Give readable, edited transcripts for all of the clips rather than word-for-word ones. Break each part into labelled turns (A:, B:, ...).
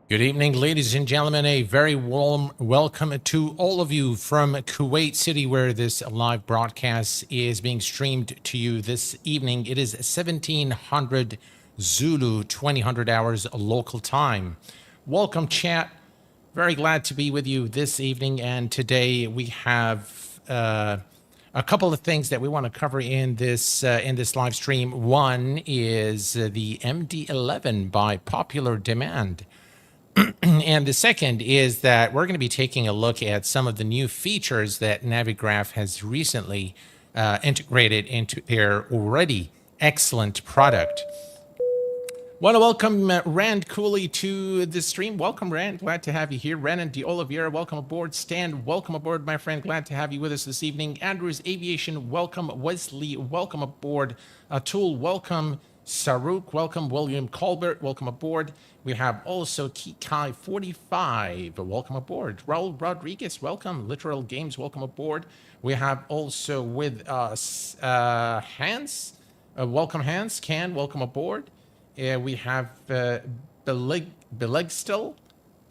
A: Good evening, ladies and gentlemen. A very warm welcome to all of you from Kuwait City, where this live broadcast is being streamed to you this evening. It is 1700 Zulu, 2000 hours local time. Welcome, chat. Very glad to be with you this evening. And today we have a couple of things that we want to cover in this live stream. One is the MD-11 by popular demand. And the second is that we're going to be taking a look at some of the new features that Navigraph has recently integrated into their already excellent product. Want to welcome Rand Cooley to the stream. Welcome, Rand. Glad to have you here. Renan de Oliveira, welcome aboard. Stan, welcome aboard, my friend. Glad to have you with us this evening. Andrews Aviation, welcome. Wesley, welcome aboard. Atul, welcome. Saruk, welcome. William Colbert, welcome aboard. We have also Kikai 45, welcome aboard. Raul Rodriguez, welcome. Literal Games, welcome aboard. We have also with us Hans, welcome Hans. Can, welcome aboard. We have Belegstil.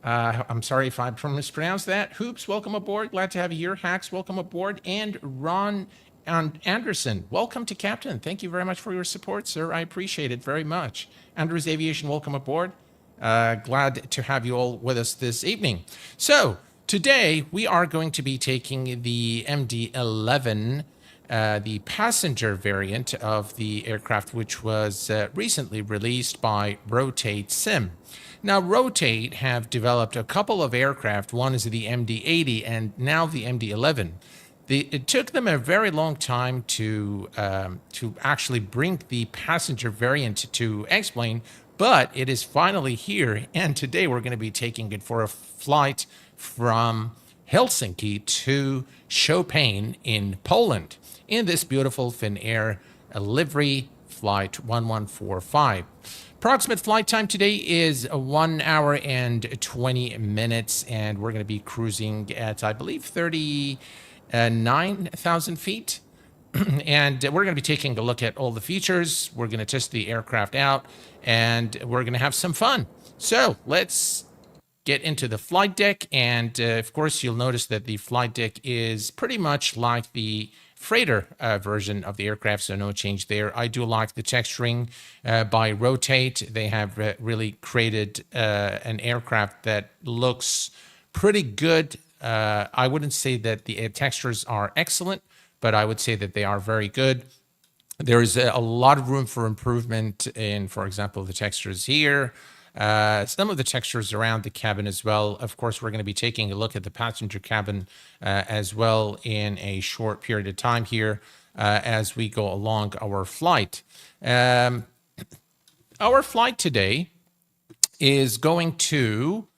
A: I'm sorry if I mispronounced that. Hoops, welcome aboard. Glad to have you here. Hacks, welcome aboard. And Ron Anderson, welcome to Captain. Thank you very much for your support, sir. I appreciate it very much. Andrews Aviation, welcome aboard. Glad to have you all with us this evening. So today we are going to be taking the MD-11, the passenger variant of the aircraft, which was recently released by Rotate Sim. Now, Rotate have developed a couple of aircraft. One is the MD-80 and now the MD-11. It took them a very long time to actually bring the passenger variant to X-Plane, but it is finally here. And today we're going to be taking it for a flight from Helsinki to Chopin in Poland in this beautiful Finnair livery flight 1145. Approximate flight time today is 1 hour and 20 minutes, and we're going to be cruising at, I believe, 9,000 feet. And we're going to be taking a look at all the features. We're going to test the aircraft out, and we're going to have some fun. So let's get into the flight deck. And of course, you'll notice that the flight deck is pretty much like the freighter version of the aircraft, so no change there. I do like the texturing by Rotate. They have really created an aircraft that looks pretty good. I wouldn't say that the textures are excellent, but I would say that they are very good. There is a lot of room for improvement in, for example, the textures here. Some of the textures around the cabin as well. Of course, we're going to be taking a look at the passenger cabin as well in a short period of time here as we go along our flight. Our flight today is going to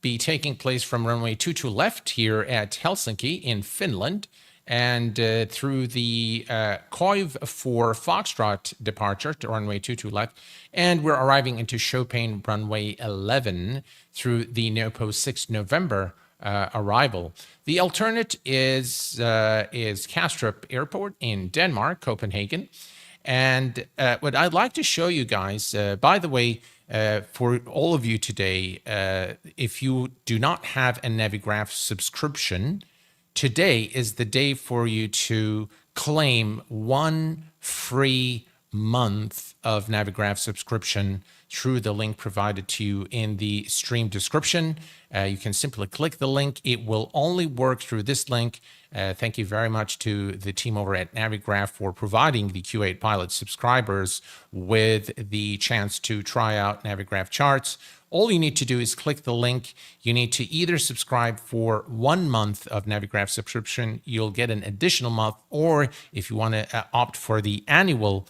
A: be taking place from runway 22 left here at Helsinki in Finland, and through the Koiv for Foxtrot departure to runway 22 left, and we're arriving into Chopin runway 11 through the NOPO 6 November arrival. The alternate is Kastrup Airport in Denmark, Copenhagen. And what I'd like to show you guys, by the way, for all of you today, if you do not have a Navigraph subscription, today is the day for you to claim 1 free month of Navigraph subscription through the link provided to you in the stream description. You can simply click the link. It will only work through this link. Thank you very much to the team over at Navigraph for providing the Q8 Pilot subscribers with the chance to try out Navigraph charts. All you need to do is click the link. You need to either subscribe for 1 month of Navigraph subscription. You'll get an additional month, or if you want to opt for the annual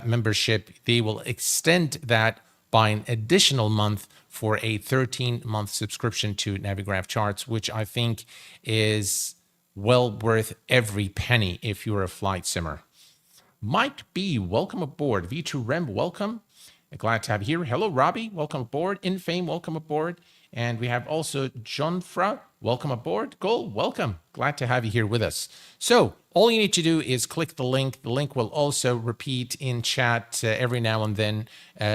A: membership, they will extend that by an additional month for a 13-month subscription to Navigraph charts, which I think is well worth every penny if you're a flight simmer. Mike B, welcome aboard. V2Rem, welcome. Glad to have you here. Hello, Robbie. Welcome aboard. Infame, welcome aboard. And we have also Jonfra. welcome aboard. Cole, welcome. Glad to have you here with us. So all you need to do is click the link. The link will also repeat in chat every now and then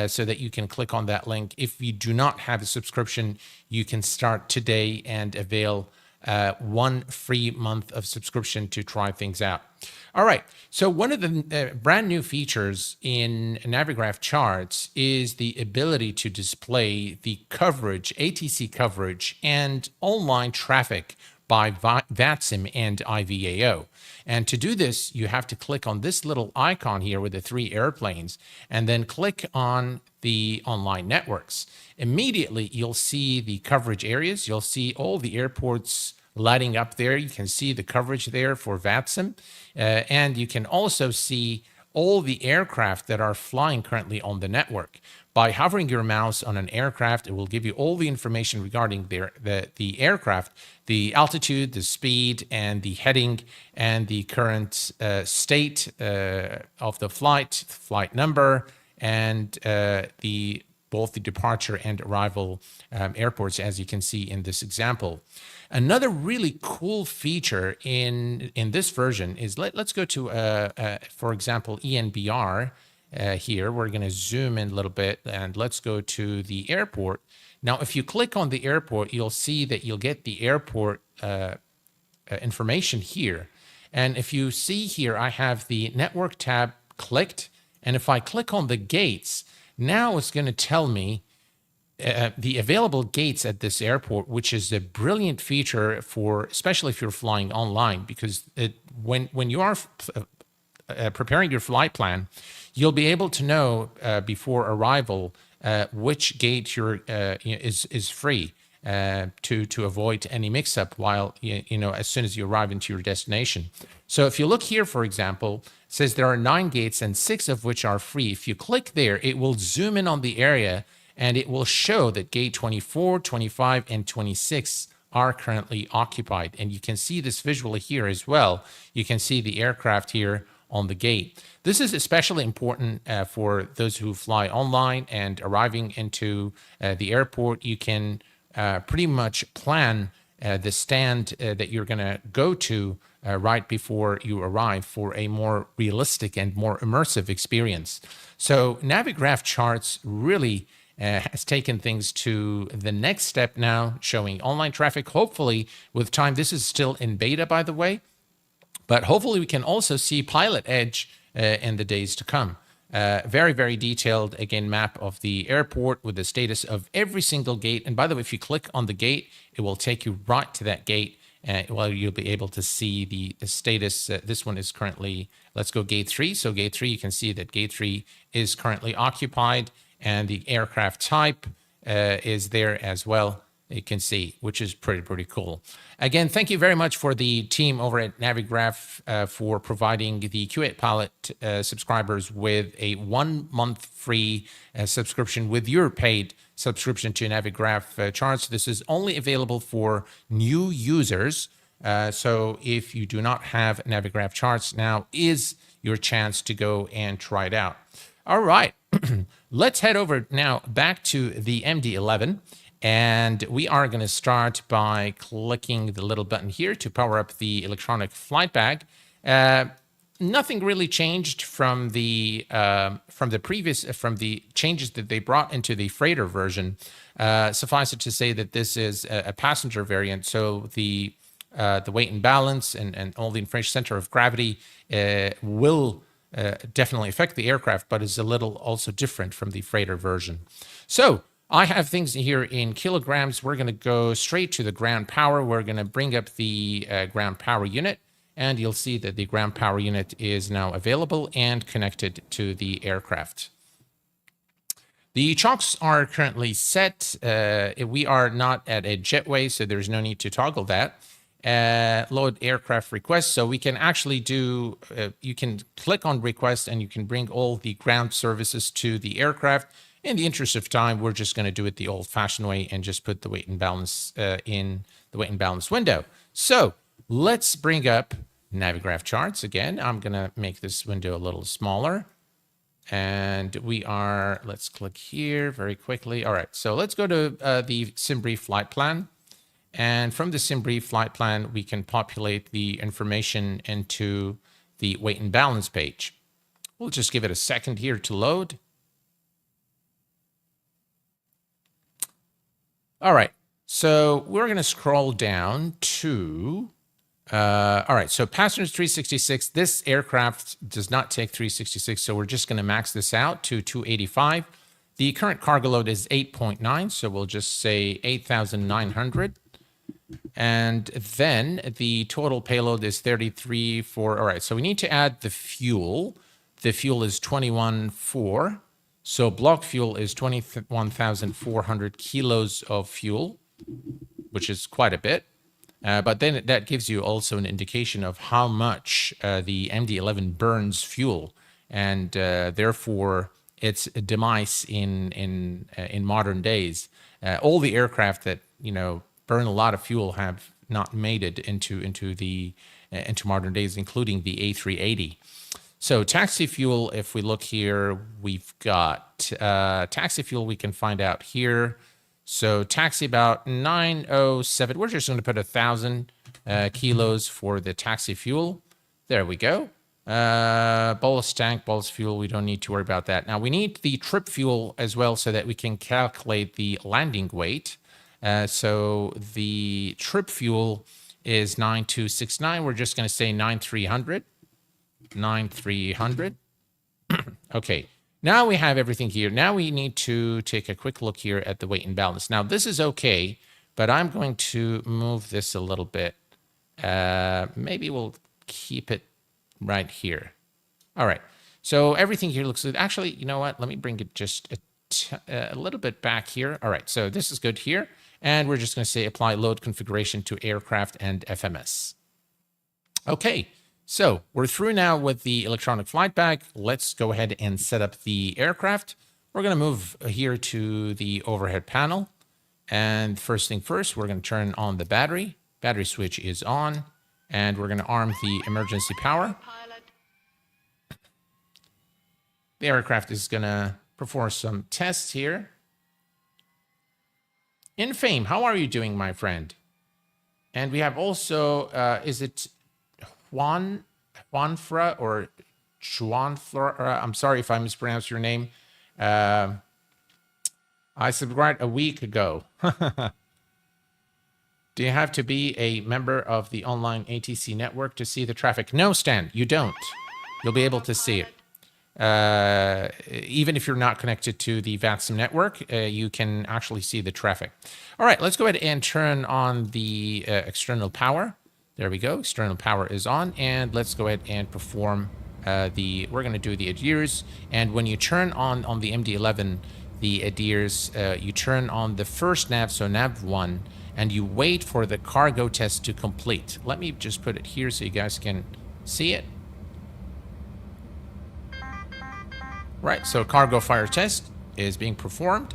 A: so that you can click on that link. If you do not have a subscription, you can start today and avail 1 free month of subscription to try things out. All right, so one of the brand new features in Navigraph charts is the ability to display the coverage, ATC coverage, and online traffic by VATSIM and IVAO. And to do this, you have to click on this little icon here with the 3 airplanes, and then click on the online networks. Immediately, you'll see the coverage areas. You'll see all the airports lighting up there. You can see the coverage there for VATSIM. And you can also see all the aircraft that are flying currently on the network. By hovering your mouse on an aircraft, it will give you all the information regarding the aircraft, the altitude, the speed, and the heading, and the current state of the flight number, and both the departure and arrival airports, as you can see in this example. Another really cool feature in this version is, let's go to, for example, ENBR here. We're going to zoom in a little bit, and let's go to the airport. Now, if you click on the airport, you'll see that you'll get the airport information here. And if you see here, I have the network tab clicked. And if I click on the gates, now it's going to tell me the available gates at this airport, which is a brilliant feature for, especially if you're flying online, because when you are preparing your flight plan, you'll be able to know before arrival which gate is free to avoid any mix-up while as soon as you arrive into your destination. So if you look here, for example, it says there are 9 gates and 6 of which are free. If you click there, it will zoom in on the area, and it will show that gate 24, 25, and 26 are currently occupied. And you can see this visually here as well. You can see the aircraft here on the gate. This is especially important for those who fly online and arriving into the airport. You can pretty much plan the stand that you're going to go to right before you arrive for a more realistic and more immersive experience. So Navigraph charts really has taken things to the next step now, showing online traffic. Hopefully, with time, this is still in beta, by the way, but hopefully we can also see Pilot Edge in the days to come. Very, very detailed, again, map of the airport with the status of every single gate. And by the way, if you click on the gate, it will take you right to that gate. Well, you'll be able to see the status. This one is currently, let's go gate 3. So gate 3, you can see that gate 3 is currently occupied, and the aircraft type is there as well, you can see, which is pretty cool. Again, thank you very much for the team over at Navigraph for providing the Q8 Pilot subscribers with a 1 month free subscription with your paid subscription to Navigraph charts. This is only available for new users. So if you do not have Navigraph charts, now is your chance to go and try it out. All right, let's head over now back to the MD-11. And we are going to start by clicking the little button here to power up the electronic flight bag. Nothing really changed from the changes that they brought into the freighter version. Suffice it to say that this is a passenger variant, so the weight and balance and all the information center of gravity will definitely affect the aircraft, but is a little also different from the freighter version. So I have things here in kilograms. We're going to go straight to the ground power. We're going to bring up the ground power unit, and you'll see that the ground power unit is now available and connected to the aircraft. The chocks are currently set. We are not at a jetway, so there's no need to toggle that. Load aircraft request. So we can actually do, you can click on request and you can bring all the ground services to the aircraft. In the interest of time, we're just going to do it the old-fashioned way and just put the weight and balance in the weight and balance window. So let's bring up Navigraph charts. Again, I'm going to make this window a little smaller. And we are, let's click here very quickly. All right, so let's go to the SimBrief flight plan. And from the SimBrief flight plan, we can populate the information into the weight and balance page. We'll just give it a second here to load. All right, so we're going to scroll down to, all right, so passengers 366. This aircraft does not take 366, so we're just going to max this out to 285. The current cargo load is 8.9, so we'll just say 8,900. And then the total payload is 33 for, all right, so we need to add the fuel. The fuel is 21.4. So block fuel is 21,400 kilos of fuel, which is quite a bit. But then that gives you also an indication of how much the MD-11 burns fuel, and therefore its demise in modern days. All the aircraft that burn a lot of fuel have not made it into modern days, including the A380. So taxi fuel, if we look here, we've got taxi fuel we can find out here. So taxi about 907. We're just going to put 1,000 kilos for the taxi fuel. There we go. Bolus tank, bolus fuel, we don't need to worry about that. Now we need the trip fuel as well so that we can calculate the landing weight. So the trip fuel is 9269. We're just going to say 9300. 9300. Okay, now we have everything here. Now we need to take a quick look here at the weight and balance. Now this is okay, but I'm going to move this a little bit. Maybe we'll keep it right here. All right, so everything here looks good. Actually, you know what? Let me bring it just a little bit back here. All right, so this is good here. And we're just going to say apply load configuration to aircraft and FMS. Okay. So we're through now with the electronic flight bag. Let's go ahead and set up the aircraft. We're going to move here to the overhead panel. And first thing first, we're going to turn on the battery. Battery switch is on. And we're going to arm the emergency power. The aircraft is going to perform some tests here. In Fame, how are you doing, my friend? And we have also, is it Juanfra or Juanfra? I'm sorry if I mispronounced your name. I subscribed a week ago. Do you have to be a member of the online ATC network to see the traffic? No, Stan, you don't. You'll be able to see it. Even if you're not connected to the VATSIM network, you can actually see the traffic. All right, let's go ahead and turn on the external power. There we go. External power is on, and let's go ahead and perform we're going to do the ADDONS. And when you turn on the MD-11, the ADDONS, you turn on the first nav, so nav 1, and you wait for the cargo test to complete. Let me just put it here so you guys can see it. Right, so cargo fire test is being performed,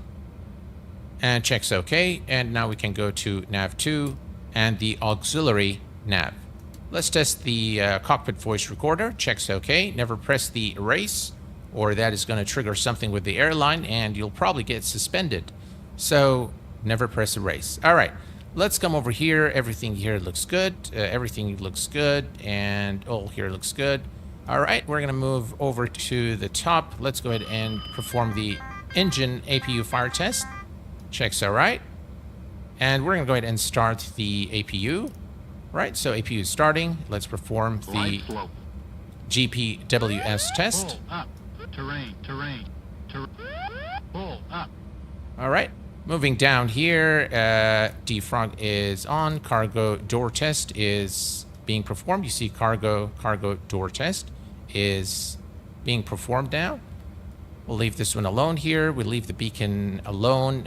A: and checks OK. And now we can go to nav 2 and the auxiliary nav. Let's test the cockpit voice recorder. Checks OK. Never press the erase, or that is going to trigger something with the airline and you'll probably get suspended. So never press erase. All right, let's come over here. Everything here looks good. Everything looks good, and all here looks good. All right, we're going to move over to the top. Let's go ahead and perform the engine APU fire test. Checks all right. And we're going to go ahead and start the APU. Right, so APU is starting. Let's perform the GPWS test.
B: Pull up. Terrain. Pull up.
A: All right, moving down here. Defrog is on. Cargo door test is being performed. You see cargo door test is being performed now. We'll leave this one alone here. We'll leave the beacon alone.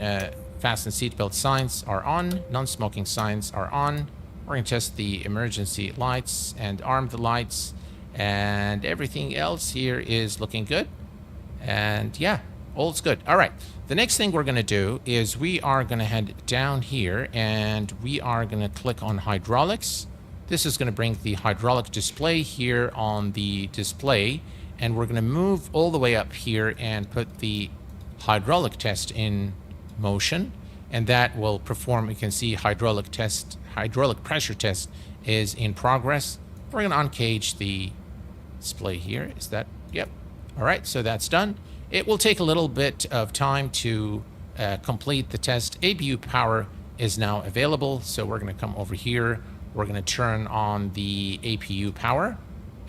A: Fasten seatbelt signs are on. Non-smoking signs are on. We're going to test the emergency lights and arm the lights. And everything else here is looking good. And yeah, all's good. All right. The next thing we're going to do is we are going to head down here and we are going to click on hydraulics. This is going to bring the hydraulic display here on the display. And we're going to move all the way up here and put the hydraulic test in motion. and that will perform. You can see hydraulic pressure test is in progress. We're going to uncage the display here. Is that, yep. All right, so that's done. It will take a little bit of time to complete the test. APU power is now available, so we're going to come over here. We're going to turn on the APU power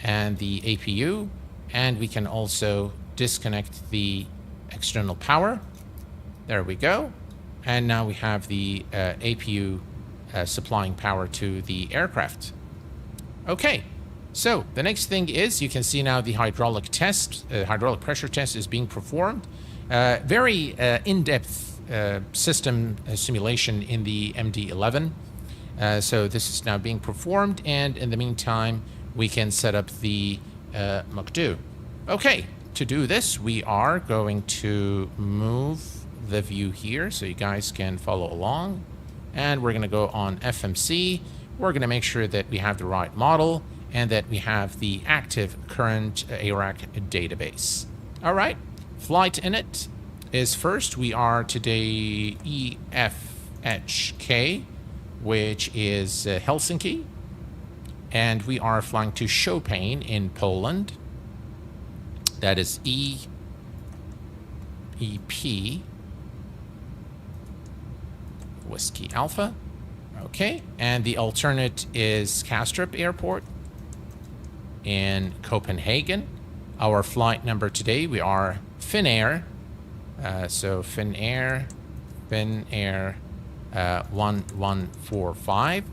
A: and the APU, and we can also disconnect the external power. There we go. And now we have the APU supplying power to the aircraft. Okay, so the next thing is, you can see now the hydraulic pressure test is being performed. Very in-depth system simulation in the MD-11. So this is now being performed, and in the meantime, we can set up the McDo. Okay, to do this, we are going to move the view here so you guys can follow along. And we're going to go on FMC. We're going to make sure that we have the right model and that we have the active current ARAC database. All right, flight init is first. We are today EFHK, which is Helsinki. And we are flying to Chopin in Poland. That is EP Whiskey Alpha. Okay, and the alternate is Kastrup Airport in Copenhagen. Our flight number today, we are Finnair. So Finnair 1145.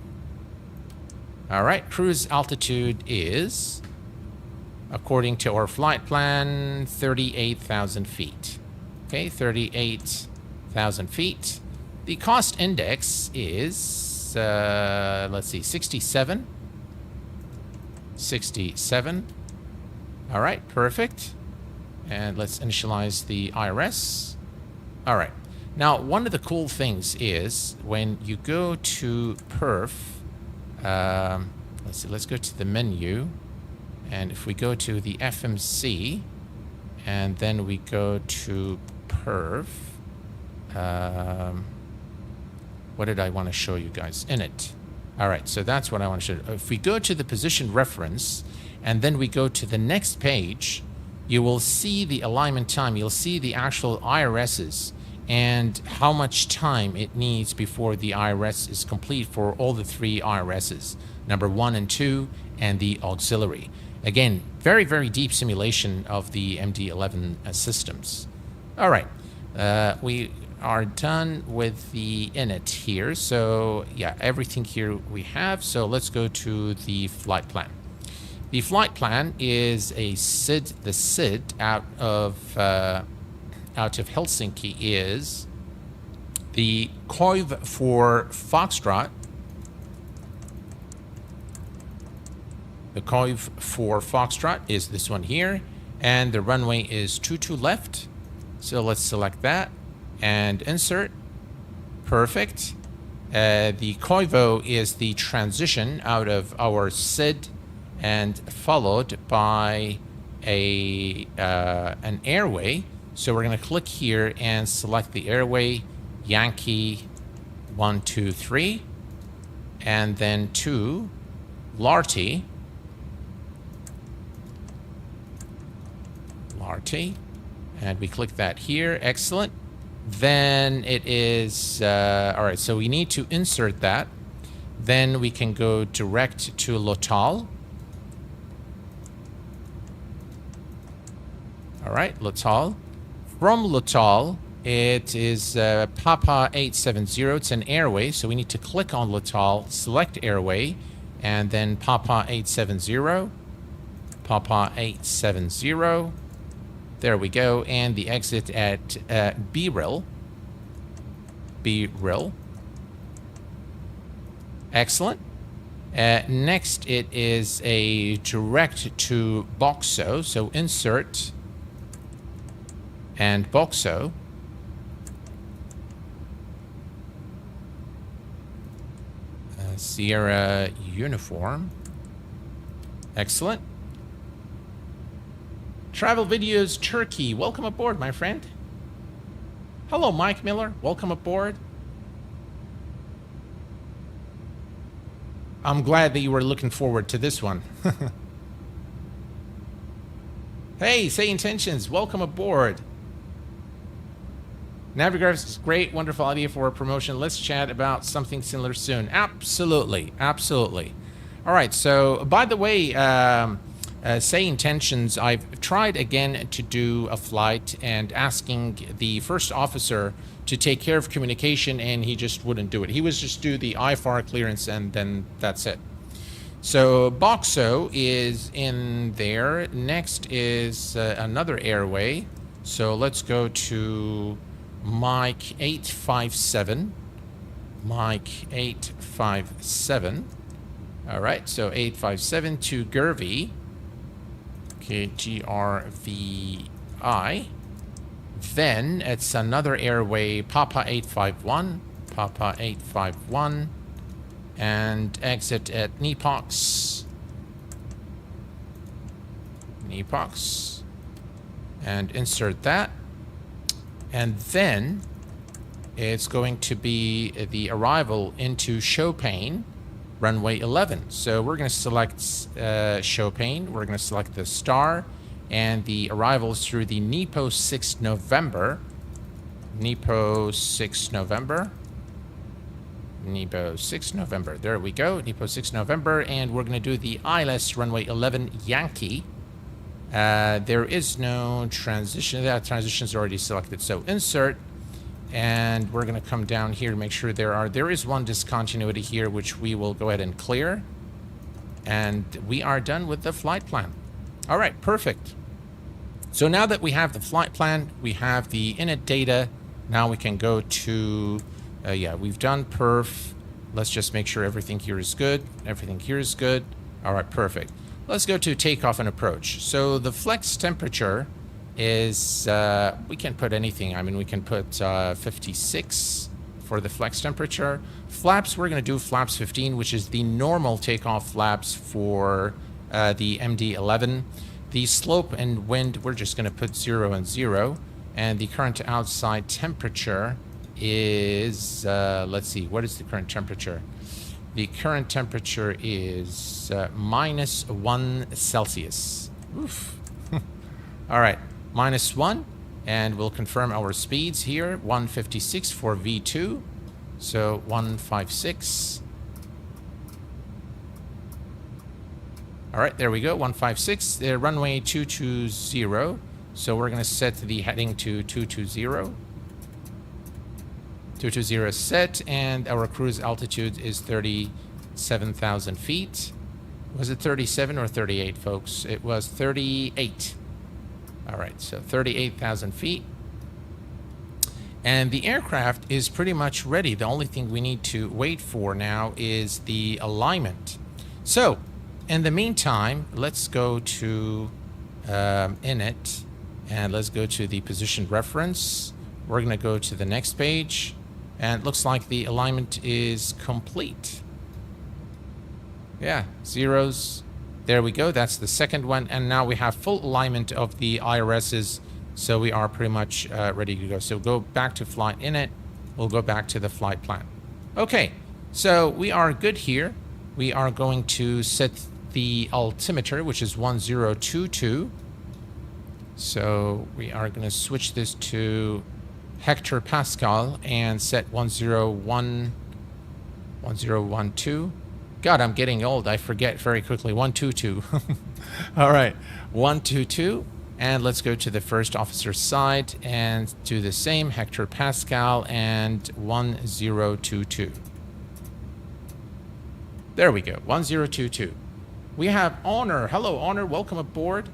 A: All right, cruise altitude is, according to our flight plan, 38,000 feet. Okay, 38,000 feet. The cost index is, let's see, 67. 67. All right, perfect. And let's initialize the IRS. All right. Now, one of the cool things is when you go to perf, let's see, let's go to the menu. And if we go to the FMC, and then we go to perf, what did I want to show you guys? Init. All right, so that's what I want to show you. If we go to the position reference, and then we go to the next page, you will see the alignment time. You'll see the actual IRSs and how much time it needs before the IRS is complete for all the three IRSs, number 1 and 2, and the auxiliary. Again, very, very deep simulation of the MD-11 systems. All right, we are done with the init here. So yeah, everything here we have. So let's go to the flight plan. The flight plan is a SID. The SID out of Helsinki is the COIV for Foxtrot. The COIV for Foxtrot is this one here, and the runway is 22 left. So let's select that and insert. Perfect. The COIVO is the transition out of our SID, and followed by an airway. So we're going to click here and select the airway, Yankee 123, and then to Larty. And we click that here. Excellent. Then it is, all right, so we need to insert that. Then we can go direct to Lotal. All right, Lotal. From Lotal, it is Papa 870. It's an airway, so we need to click on Lotal, select airway, and then Papa 870. Papa 870. There we go, and the exit at B-Rail. B-Rail. Excellent. Next, it is a direct to Boxo, so insert and Boxo. Sierra Uniform. Excellent. Travel Videos Turkey, welcome aboard, my friend. Hello, Mike Miller, welcome aboard. I'm glad that you were looking forward to this one. Hey, Say Intentions, welcome aboard. Navigraph is great, wonderful idea for a promotion. Let's chat about something similar soon. Absolutely, absolutely. All right, so by the way, Say Intentions, I've tried again to do a flight and asking the first officer to take care of communication, and he just wouldn't do it. He was just do the IFR clearance, and then that's it. So Boxo is in there. Next is another airway. So let's go to Mike 857. Mike 857. All right, so 857 to Gervi. Okay, GRVI. Then it's another airway, Papa 851. Papa 851. And exit at Nepox. Nepox. And insert that. And then it's going to be the arrival into Chopin, runway 11. So we're going to select Chopin. We're going to select the star. And the arrivals through the Nepo 6 November. Nepo 6 November. Nepo 6 November. There we go. Nepo 6 November. And we're going to do the ILS runway 11 Yankee. There is no transition. That transition is already selected. So insert. And we're going to come down here to make sure there is one discontinuity here, which we will go ahead and clear. And we are done with the flight plan. All right, perfect. So now that we have the flight plan, we have the init data. Now we can go to, yeah, we've done perf. Let's just make sure everything here is good. Everything here is good. All right, perfect. Let's go to takeoff and approach. So the flex temperature is, we can put anything. I mean, we can put 56 for the flex temperature. Flaps, we're going to do flaps 15, which is the normal takeoff flaps for the MD-11. The slope and wind, we're just going to put 0 and 0. And the current outside temperature is, let's see, what is the current temperature? The current temperature is -1 Celsius. Oof. All right, -1. And we'll confirm our speeds here. 156 for V2. So 156. All right, there we go, 156, runway 220. So we're going to set the heading to 220. 220 set, and our cruise altitude is 37,000 feet. Was it 37 or 38, folks? It was 38. All right, so 38,000 feet. And the aircraft is pretty much ready. The only thing we need to wait for now is the alignment. So, in the meantime, let's go to init, and let's go to the position reference. We're going to go to the next page, and it looks like the alignment is complete. Yeah, zeros. There we go. That's the second one. And now we have full alignment of the IRSs, so we are pretty much ready to go. So go back to flight init. We'll go back to the flight plan. Okay, so we are good here. We are going to set the altimeter, which is 1022. So we are going to switch this to hectopascal and set 1012. God, I'm getting old. I forget very quickly. 122. All right, 122. And let's go to the first officer's side and do the same, hectopascal and 1022. There we go, 1022. We have Honor. Hello, Honor. Welcome aboard.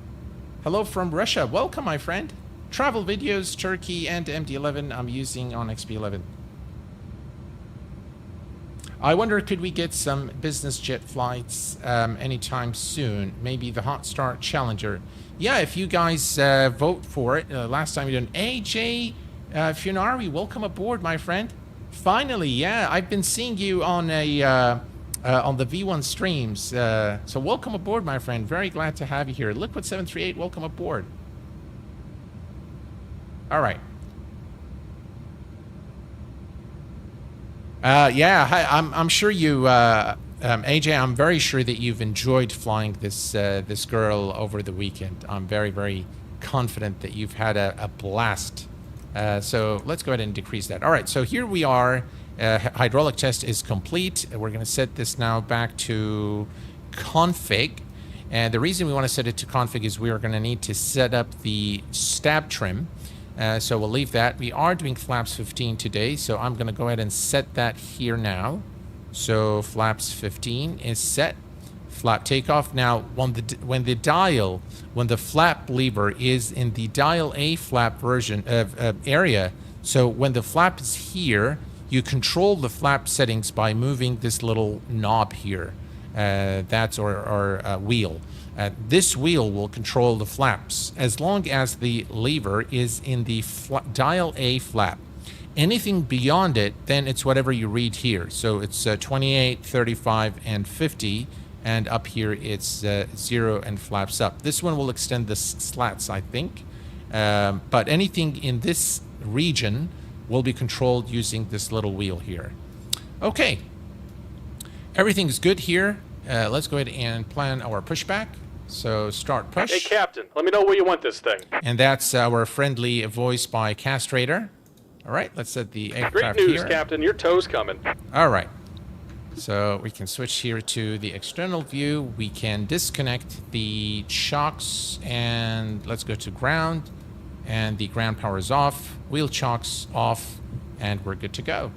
A: Hello from Russia. Welcome, my friend. Travel videos, Turkey, and MD-11 I'm using on XP11. I wonder, could we get some business jet flights anytime soon? Maybe the Hot Star Challenger. Yeah, if you guys vote for it. Last time you did. AJ Funari, welcome aboard, my friend. Finally, yeah, I've been seeing you on on the V1 streams. So welcome aboard, my friend. Very glad to have you here. Liquid738, welcome aboard. All right. Yeah, I'm sure you AJ, I'm very sure that you've enjoyed flying this girl over the weekend. I'm very, very confident that you've had a blast. So let's go ahead and decrease that. All right, so here we are. Hydraulic test is complete. We're going to set this now back to config. And the reason we want to set it to config is we are going to need to set up the stab trim. So we'll leave that. We are doing flaps 15 today, so I'm going to go ahead and set that here now. So flaps 15 is set. Flap takeoff. Now, when the flap lever is in the dial A flap version of area, so when the flap is here, you control the flap settings by moving this little knob here. That's our wheel. This wheel will control the flaps as long as the lever is in the dial A flap. Anything beyond it, then it's whatever you read here. So it's 28, 35, and 50. And up here it's 0 and flaps up. This one will extend the slats, I think. But anything in this region will be controlled using this little wheel here. Okay. Everything's good here. Let's go ahead and plan our pushback. So start push.
B: Hey, Captain, let me know where you want this thing.
A: And that's our friendly voice by Castrator. All right, let's set the aircraft
B: here. Great news,
A: here.
B: Captain. Your tow's coming.
A: All right. So we can switch here to the external view. We can disconnect the chocks and let's go to ground. And the ground power is off. Wheel chocks off. And we're good to go.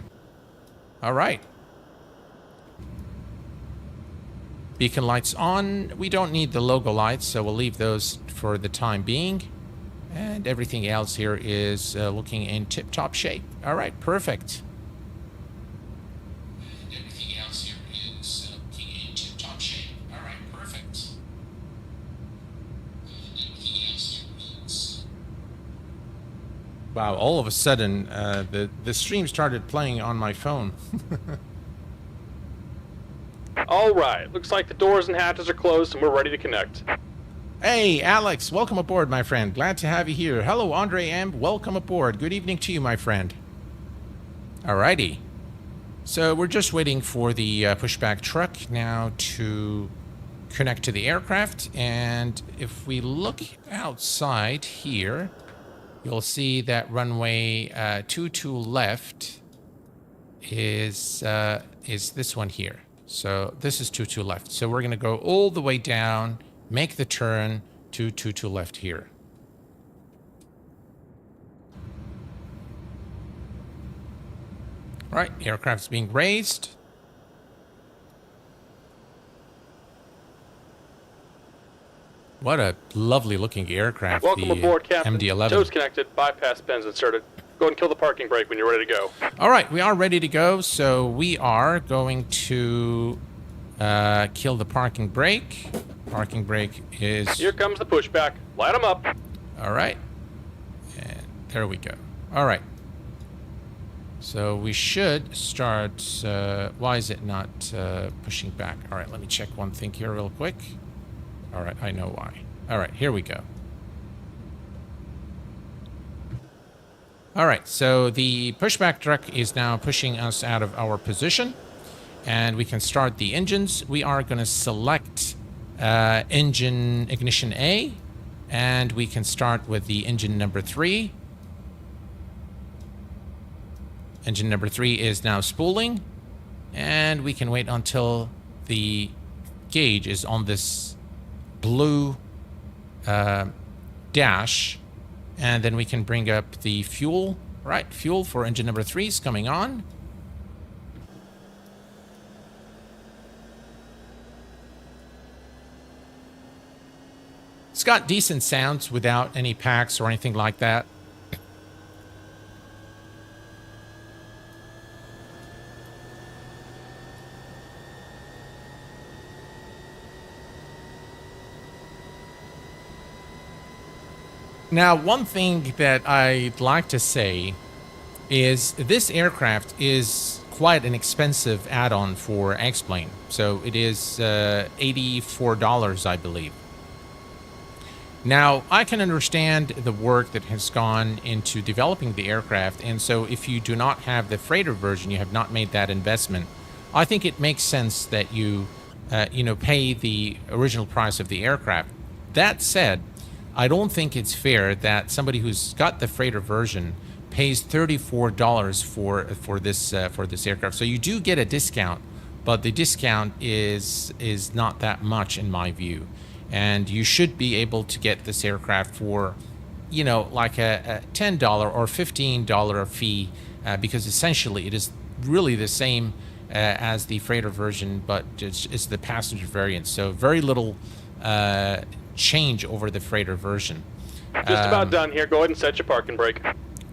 A: All right. Beacon lights on. We don't need the logo lights, so we'll leave those for the time being. And everything else here is looking in tip-top shape. All right, perfect. And everything else here is looking in tip-top shape. All right, perfect. And everything else here is... Wow, all of a sudden, the stream started playing on my phone.
B: All right, looks like the doors and hatches are closed and we're ready to connect.
A: Hey, Alex, welcome aboard, my friend. Glad to have you here. Hello, Andre M. Welcome aboard. Good evening to you, my friend. Alrighty. So we're just waiting for the pushback truck now to connect to the aircraft. And if we look outside here, you'll see that runway 22 left is this one here. So this is 22 left. So we're going to go all the way down, make the turn to 22 left here. All right, aircraft's being raised. What a lovely looking aircraft.
B: Welcome aboard, Captain.
A: MD-11.
B: Tow's connected, bypass pins inserted. Go ahead and kill the parking brake when you're ready to go.
A: All right, we are ready to go. So we are going to kill the parking brake. Parking brake is...
B: Here comes the pushback. Light them up.
A: All right. And there we go. All right. So we should start... why is it not pushing back? All right, let me check one thing here real quick. All right, I know why. All right, here we go. All right, so the pushback truck is now pushing us out of our position, and we can start the engines. We are going to select engine ignition A, and we can start with the engine number 3. Engine number 3 is now spooling, and we can wait until the gauge is on this blue dash. And then we can bring up the fuel. Right, fuel for engine number 3 is coming on. It's got decent sounds without any packs or anything like that. Now, one thing that I'd like to say is this aircraft is quite an expensive add-on for X-Plane. So it is $84, I believe. Now, I can understand the work that has gone into developing the aircraft, and so if you do not have the freighter version, you have not made that investment, I think it makes sense that you, pay the original price of the aircraft. That said, I don't think it's fair that somebody who's got the freighter version pays $34 for this aircraft. So you do get a discount, but the discount is not that much in my view, and you should be able to get this aircraft for, like a $10 or $15 fee, because essentially it is really the same as the freighter version, but it's the passenger variant. So very little change over the freighter version.
B: Just about done here. Go ahead and set your parking brake.
A: All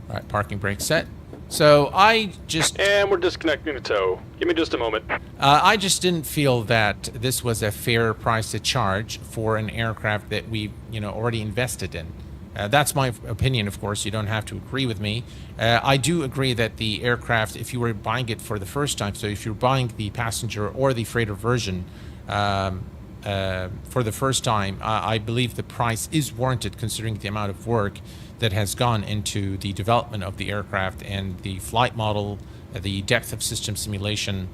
A: right, parking brake set. So
B: And we're disconnecting the tow. Give me just a moment.
A: I just didn't feel that this was a fair price to charge for an aircraft that we, already invested in. That's my opinion, of course. You don't have to agree with me. I do agree that the aircraft, if you were buying it for the first time, so if you're buying the passenger or the freighter version for the first time, I believe the price is warranted considering the amount of work that has gone into the development of the aircraft and the flight model, the depth of system simulation.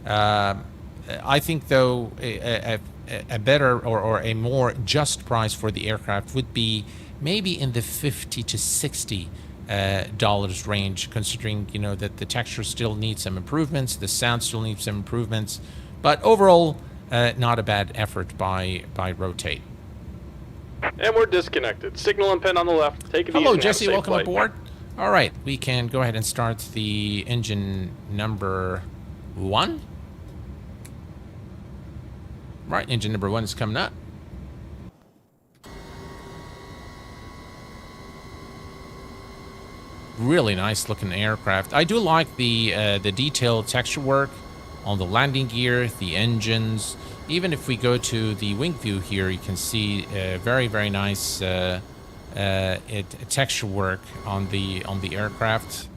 A: I think, though, a better or a more just price for the aircraft would be maybe in the $50 to $60 range, considering that the texture still needs some improvements, the sound still needs some improvements, but overall, not a bad effort by Rotate.
B: And we're disconnected. Signal and pin on the left. Take it easy.
A: Hello, Jesse. Welcome aboard. All right, we can go ahead and start the engine number 1. Right, engine number 1 is coming up. Really nice looking aircraft. I do like the detailed texture work on the landing gear, the engines. Even if we go to the wing view here, you can see very, very nice texture work on the aircraft.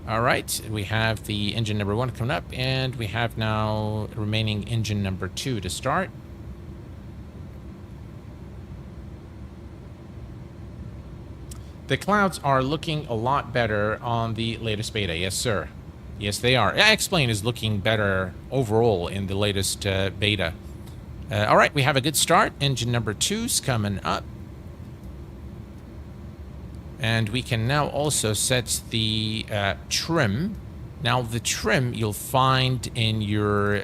A: All right, we have the engine number 1 coming up, and we have now remaining engine number 2 to start. The clouds are looking a lot better on the latest beta. Yes, sir. Yes, they are. X-Plane is looking better overall in the latest beta. All right, we have a good start. Engine number 2's coming up. And we can now also set the trim. Now, the trim you'll find in your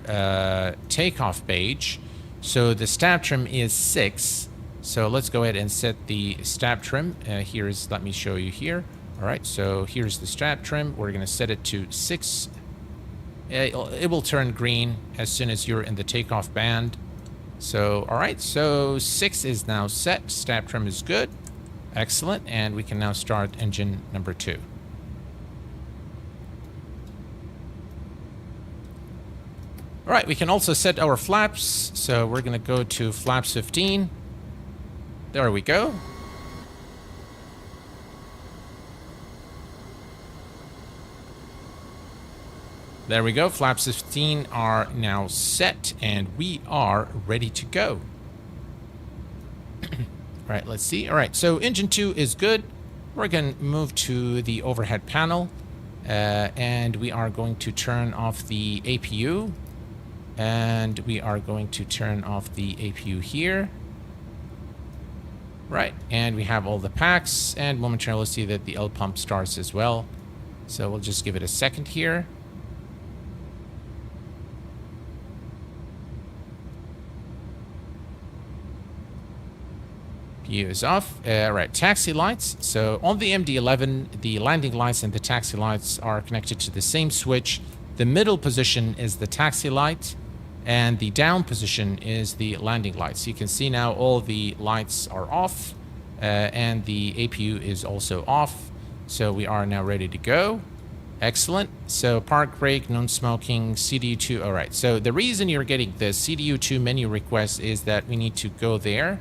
A: takeoff page. So the stab trim is 6. So let's go ahead and set the stab trim. Let me show you here. All right, so here's the stab trim. We're going to set it to 6. It will turn green as soon as you're in the takeoff band. So, all right, so 6 is now set. Stab trim is good. Excellent, and we can now start engine number 2. All right, we can also set our flaps. So we're going to go to flaps 15. There we go. There we go. Flaps 15 are now set, and we are ready to go. All right, let's see. All right, so engine 2 is good. We're going to move to the overhead panel, and we are going to turn off the APU, and we are going to turn off the APU here. Right, and we have all the packs, and momentarily see that the L pump starts as well. So we'll just give it a second here. PU is off. Right, taxi lights. So on the MD-11, the landing lights and the taxi lights are connected to the same switch. The middle position is the taxi light, and the down position is the landing lights. So you can see now all the lights are off, and the APU is also off. So we are now ready to go. Excellent. So park brake, non-smoking, CDU2. All right. So the reason you're getting the CDU2 menu request is that we need to go there,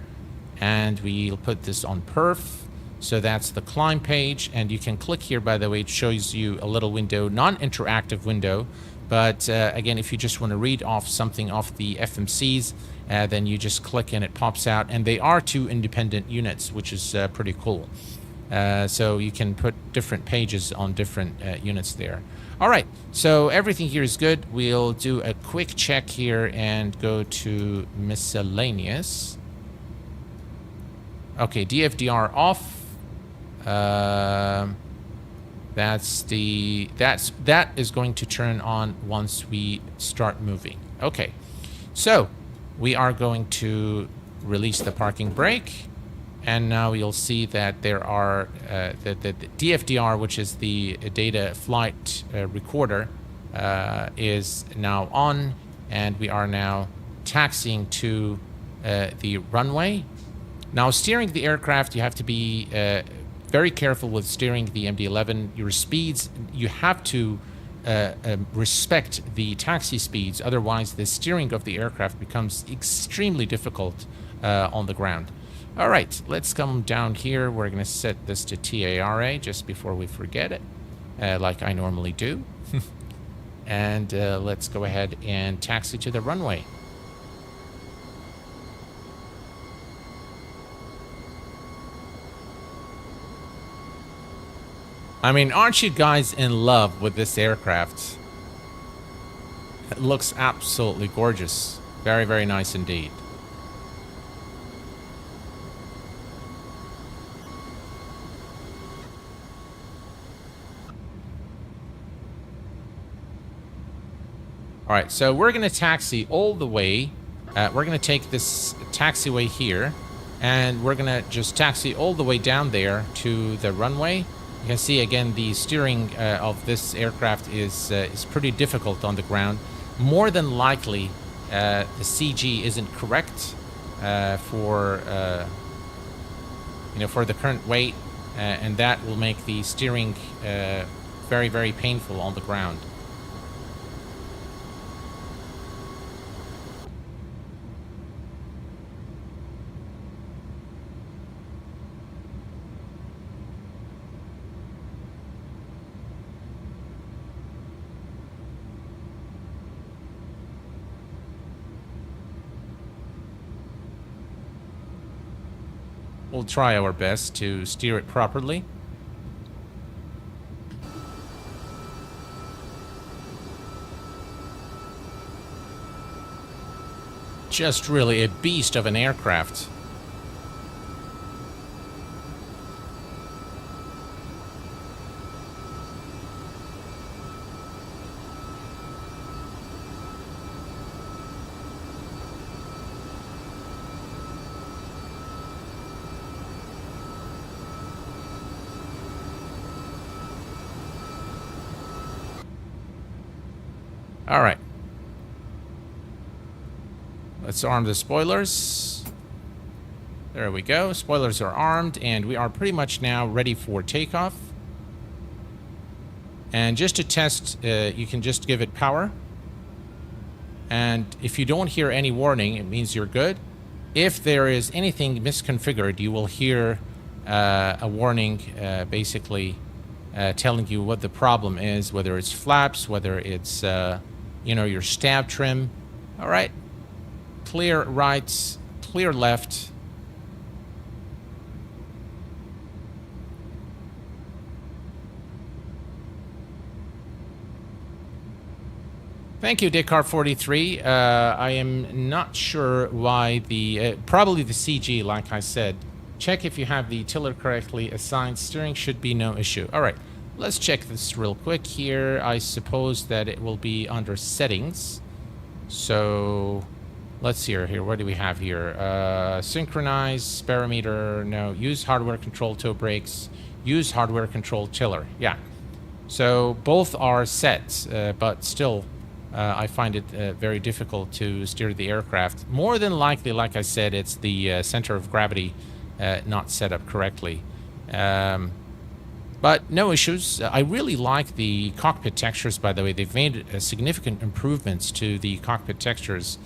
A: and we'll put this on perf. So that's the climb page, and you can click here, by the way. It shows you a little window, non-interactive window. But again, if you just want to read off something off the FMCs, then you just click and it pops out. And they are 2 independent units, which is pretty cool. So you can put different pages on different units there. All right, so everything here is good. We'll do a quick check here and go to miscellaneous. Okay, DFDR off. That is going to turn on once we start moving. Okay, so we are going to release the parking brake, and now you'll see that there are the DFDR, which is the data flight recorder, is now on, and we are now taxiing to the runway. Now, steering the aircraft, you have to be very careful with steering the MD-11. Your speeds, you have to respect the taxi speeds. Otherwise, the steering of the aircraft becomes extremely difficult on the ground. All right, let's come down here. We're going to set this to TARA just before we forget it, like I normally do. And let's go ahead and taxi to the runway. I mean, aren't you guys in love with this aircraft? It looks absolutely gorgeous. Very, very nice indeed. All right, so we're going to taxi all the way. We're going to take this taxiway here, and we're going to just taxi all the way down there to the runway. You can see, again, the steering of this aircraft is pretty difficult on the ground. More than likely, the CG isn't correct for the current weight, and that will make the steering very, very painful on the ground. We'll try our best to steer it properly. Just really a beast of an aircraft. All right. Let's arm the spoilers. There we go. Spoilers are armed, and we are pretty much now ready for takeoff. And just to test, you can just give it power. And if you don't hear any warning, it means you're good. If there is anything misconfigured, you will hear a warning basically telling you what the problem is, whether it's flaps, whether it's your stab trim. All right, clear right, clear left. Thank you, Descartes43. I am not sure why probably the CG, like I said. Check if you have the tiller correctly assigned. Steering should be no issue. All right, let's check this real quick here. I suppose that it will be under settings. So let's see here. What do we have here? Synchronize, barometer, no. Use hardware control toe brakes. Use hardware control tiller. Yeah. So both are set, but still, I find it very difficult to steer the aircraft. More than likely, like I said, it's the center of gravity not set up correctly. But no issues. I really like the cockpit textures, by the way. They've made significant improvements to the cockpit textures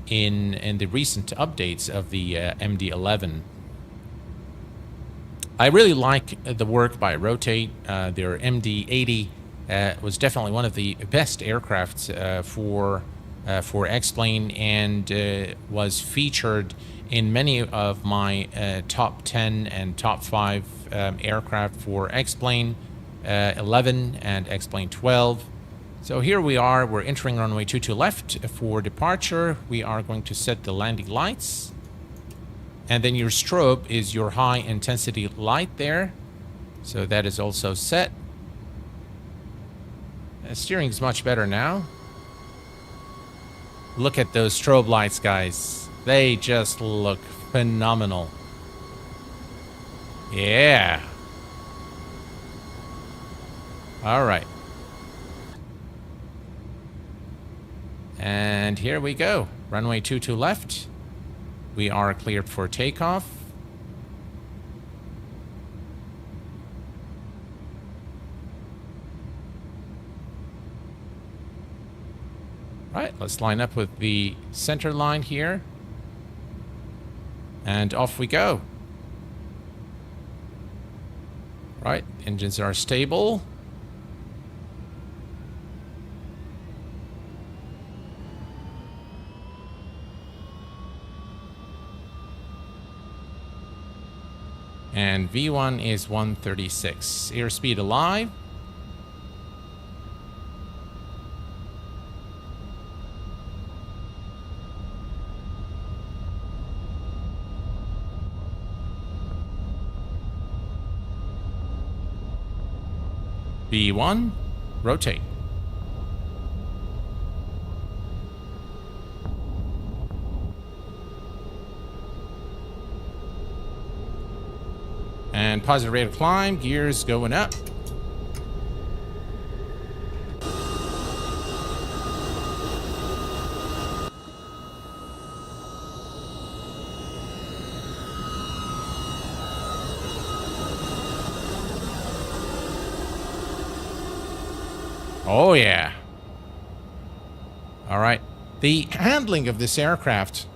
A: in the recent updates of the MD-11. I really like the work by Rotate. Their MD-80 was definitely one of the best aircrafts for for X-Plane and was featured in many of my top 10 and top 5 aircraft for X-Plane 11 and X-Plane 12. So here we are. We're entering runway 22 left for departure. We are going to set the landing lights. And then your strobe is your high intensity light there. So that is also set. Steering is much better now. Look at those strobe lights, guys. They just look phenomenal. Yeah. All right. And here we go. Runway 22 left. We are cleared for takeoff. Right, let's line up with the center line here. And off we go. Right, engines are stable. And V1 is 136. Airspeed alive. V1, rotate. And positive rate of climb, gears going up. Oh yeah. All right. The handling of this aircraft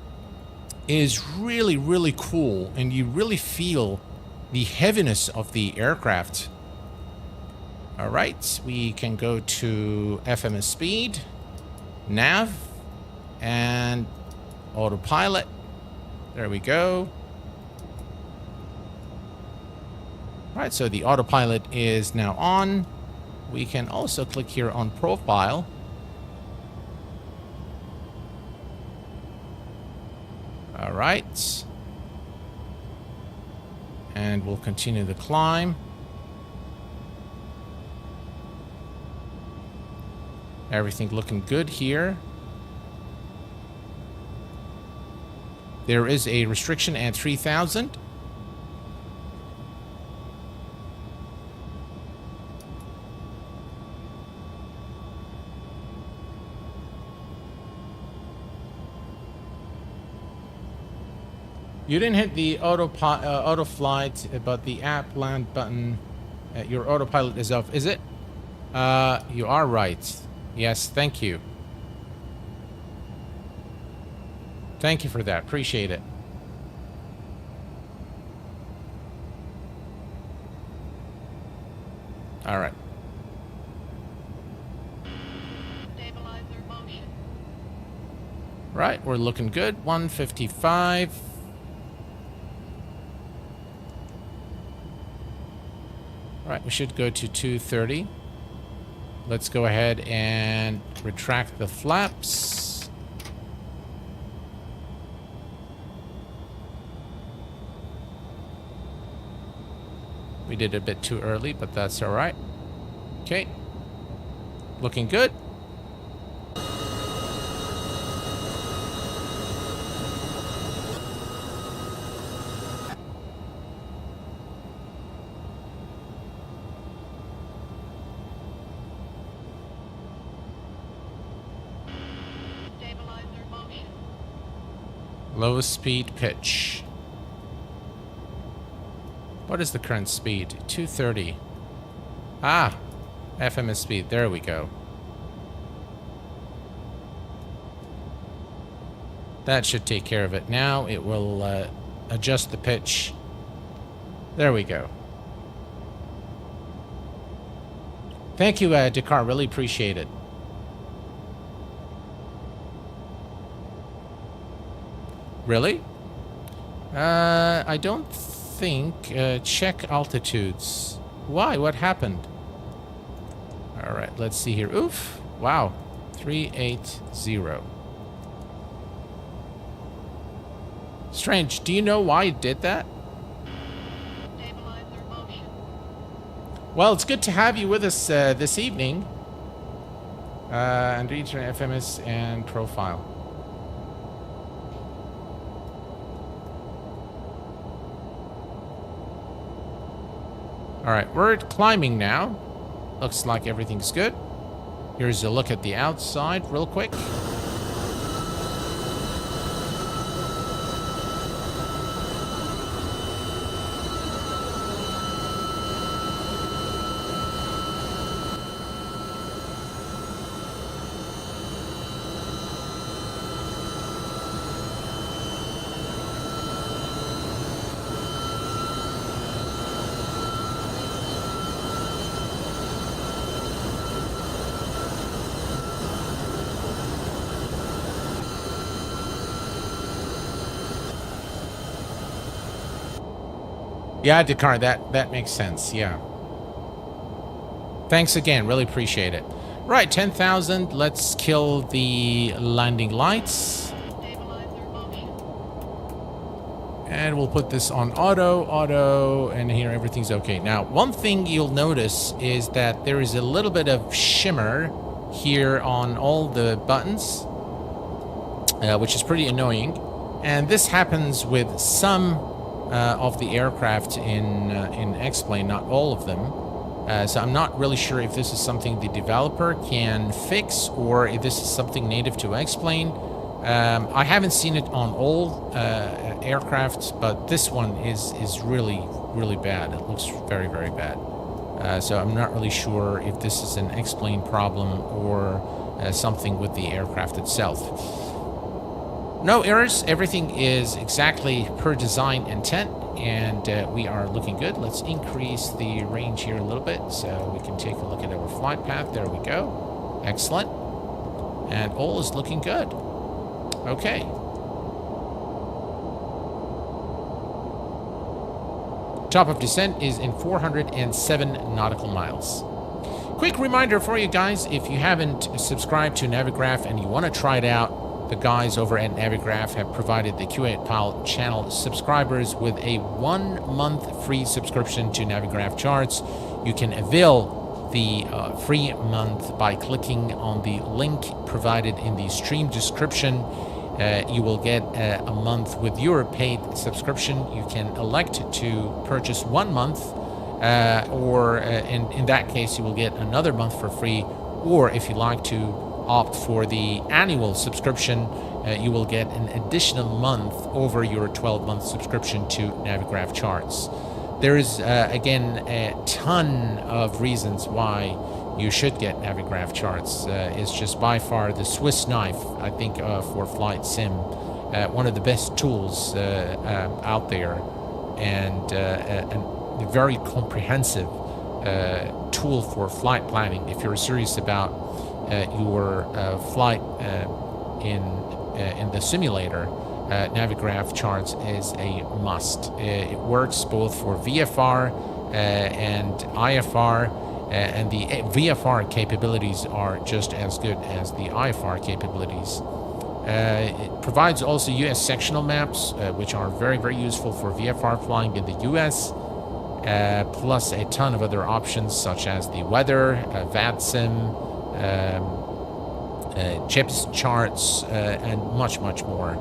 A: is really, really cool, and you really feel the heaviness of the aircraft. All right, we can go to FMS speed, nav, and autopilot. There we go. All right, so the autopilot is now on. We can also click here on profile. All right. And we'll continue the climb. Everything looking good here. There is a restriction at 3,000. You didn't hit the auto flight, but the app land button, your autopilot is off. Is it? You are right. Yes, thank you. Thank you for that. Appreciate it. All right.
C: Stabilizer motion.
A: Right, we're looking good. 155. All right, we should go to 230. Let's go ahead and retract the flaps. We did a bit too early, but that's all right. Okay. Looking good.
C: Stabilizer motion.
A: Lowest speed pitch. What is the current speed? 230. Ah, FMS speed. There we go. That should take care of it. Now it will adjust the pitch. There we go. Thank you, Dakar. Really appreciate it. Really? I don't think... check altitudes. Why? What happened? Alright, let's see here. Oof. Wow. 380. Strange. Do you know why it did that?
C: Stabilizer motion.
A: Well, it's good to have you with us this evening. And reach FMS and profile. Alright, we're climbing now. Looks like everything's good. Here's a look at the outside real quick. Yeah, Dakar, that makes sense. Yeah. Thanks again. Really appreciate it. Right, 10,000. Let's kill the landing lights.
C: Stabilizer motion.
A: And we'll put this on auto, and here everything's okay. Now, one thing you'll notice is that there is a little bit of shimmer here on all the buttons, which is pretty annoying. And this happens with some of the aircraft in X-Plane, not all of them. So I'm not really sure if this is something the developer can fix or if this is something native to X-Plane. I haven't seen it on all aircraft, but this one is really, really bad. It looks very, very bad. So I'm not really sure if this is an X-Plane problem or something with the aircraft itself. No errors. Everything is exactly per design intent, and we are looking good. Let's increase the range here a little bit so we can take a look at our flight path. There we go. Excellent. And all is looking good. Okay. Top of descent is in 407 nautical miles. Quick reminder for you guys, if you haven't subscribed to Navigraph and you want to try it out, the guys over at Navigraph have provided the Q8 Pal channel subscribers with a 1-month free subscription to Navigraph charts. You can avail the free month by clicking on the link provided in the stream description. You will get a month with your paid subscription. You can elect to purchase 1 month, or in that case, you will get another month for free. Or if you like to opt for the annual subscription, you will get an additional month over your 12-month subscription to Navigraph charts. There is, again, a ton of reasons why you should get Navigraph charts. It's just by far the Swiss knife, I think, for flight sim. One of the best tools out there, and a very comprehensive tool for flight planning. If you're serious about your flight in the simulator, Navigraph charts is a must. It works both for VFR and IFR, and the VFR capabilities are just as good as the IFR capabilities. It provides also US sectional maps, which are very, very useful for VFR flying in the US, plus a ton of other options such as the weather, VATSIM, chips charts, and much, much more.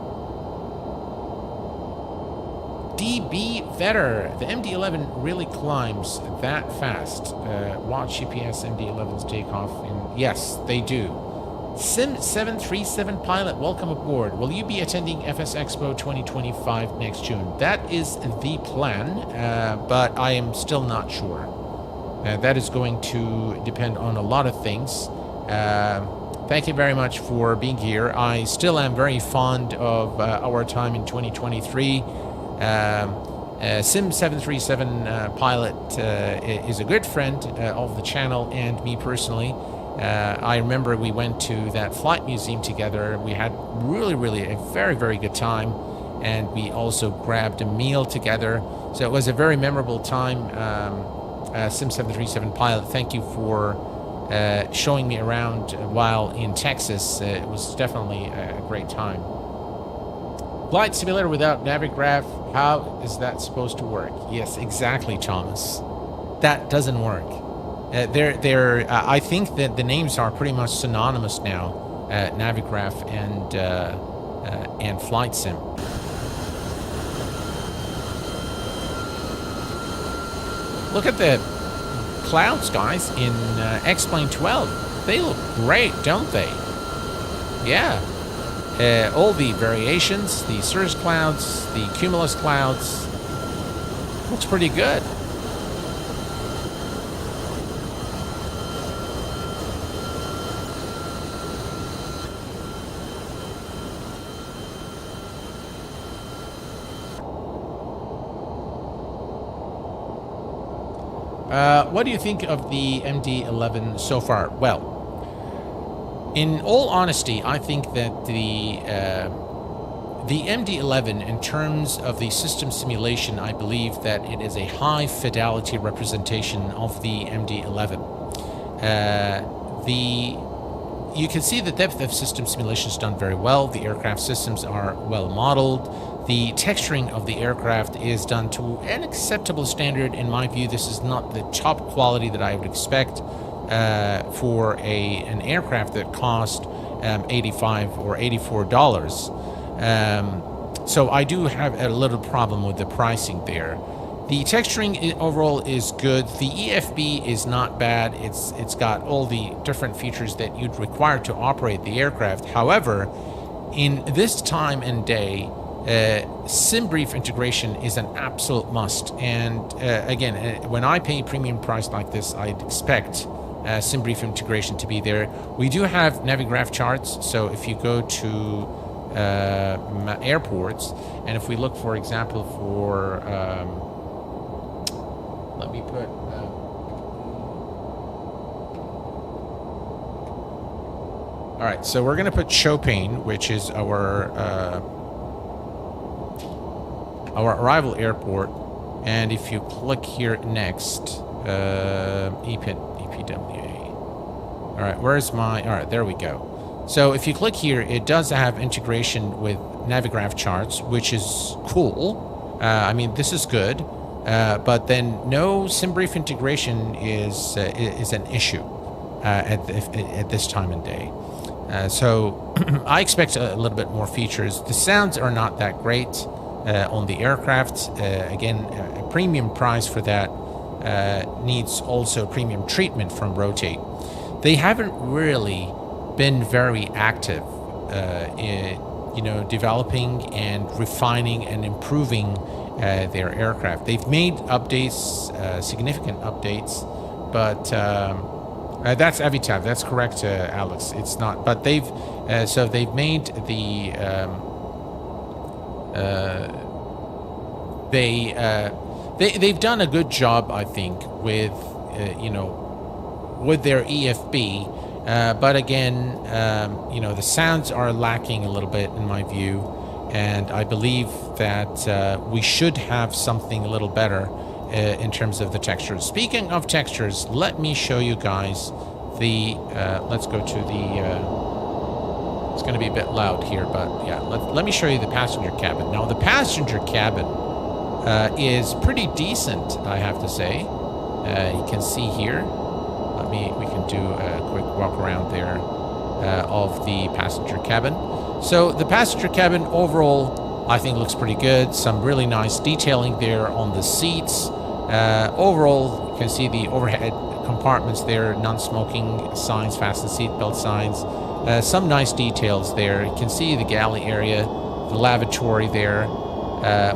A: DB Vetter, the MD-11 really climbs that fast. Watch GPS MD-11's takeoff. Yes, they do. Sim 737 pilot, welcome aboard. Will you be attending FS Expo 2025 next June? That is the plan, but I am still not sure. That is going to depend on a lot of things. Thank you very much for being here. I still am very fond of our time in 2023. Sim 737 pilot is a good friend of the channel and me personally. I remember we went to that flight museum together. We had really, really a very, very good time. and we also grabbed a meal together. So it was a very memorable time. Sim 737 pilot, thank you for showing me around while in Texas. It was definitely a great time. Flight simulator without Navigraph, how is that supposed to work? Yes, exactly, Thomas. That doesn't work. I think that the names are pretty much synonymous now, Navigraph and Flight Sim. Look at the clouds, guys, in X-Plane 12. They look great, don't they? Yeah. All the variations, the cirrus clouds, the cumulus clouds. Looks pretty good. What do you think of the MD-11 so far? Well, in all honesty, I think that the MD-11, in terms of the system simulation, I believe that it is a high fidelity representation of the MD-11. You can see the depth of system simulation is done very well. The aircraft systems are well modeled. The texturing of the aircraft is done to an acceptable standard. In my view, this is not the top quality that I would expect for an aircraft that cost $85 or $84. So I do have a little problem with the pricing there. The texturing overall is good. The EFB is not bad. It's got all the different features that you'd require to operate the aircraft. However, in this time and day, SimBrief integration is an absolute must. And again, when I pay premium price like this, I'd expect SimBrief integration to be there. We do have Navigraph charts. So if you go to airports, and if we look, for example, for let me put all right, so we're going to put Chopin, which is our arrival airport, and if you click here next, EPWA. All right, where's my? All right, there we go. So if you click here, it does have integration with Navigraph charts, which is cool. I mean, this is good, but then no SimBrief integration is an issue at this time and day. So I expect a little bit more features. The sounds are not that great on the aircraft. Again, a premium price for that needs also premium treatment from Rotate. They haven't really been very active in, developing and refining and improving their aircraft. They've made updates, significant updates, but that's Avitav. That's correct, Alex. It's not, but they've made the they've done a good job, I think, with with their EFB. But again, the sounds are lacking a little bit in my view, and I believe that we should have something a little better in terms of the textures. Speaking of textures, let me show you guys the, let's go to the, it's going to be a bit loud here, but yeah, let me show you the passenger cabin. Now, the passenger cabin is pretty decent, I have to say. You can see here. We can do a quick walk around there of the passenger cabin. So the passenger cabin overall, I think, looks pretty good. Some really nice detailing there on the seats. Overall, you can see the overhead compartments there, non-smoking signs, fasten seatbelt signs. Some nice details there. You can see the galley area, the lavatory there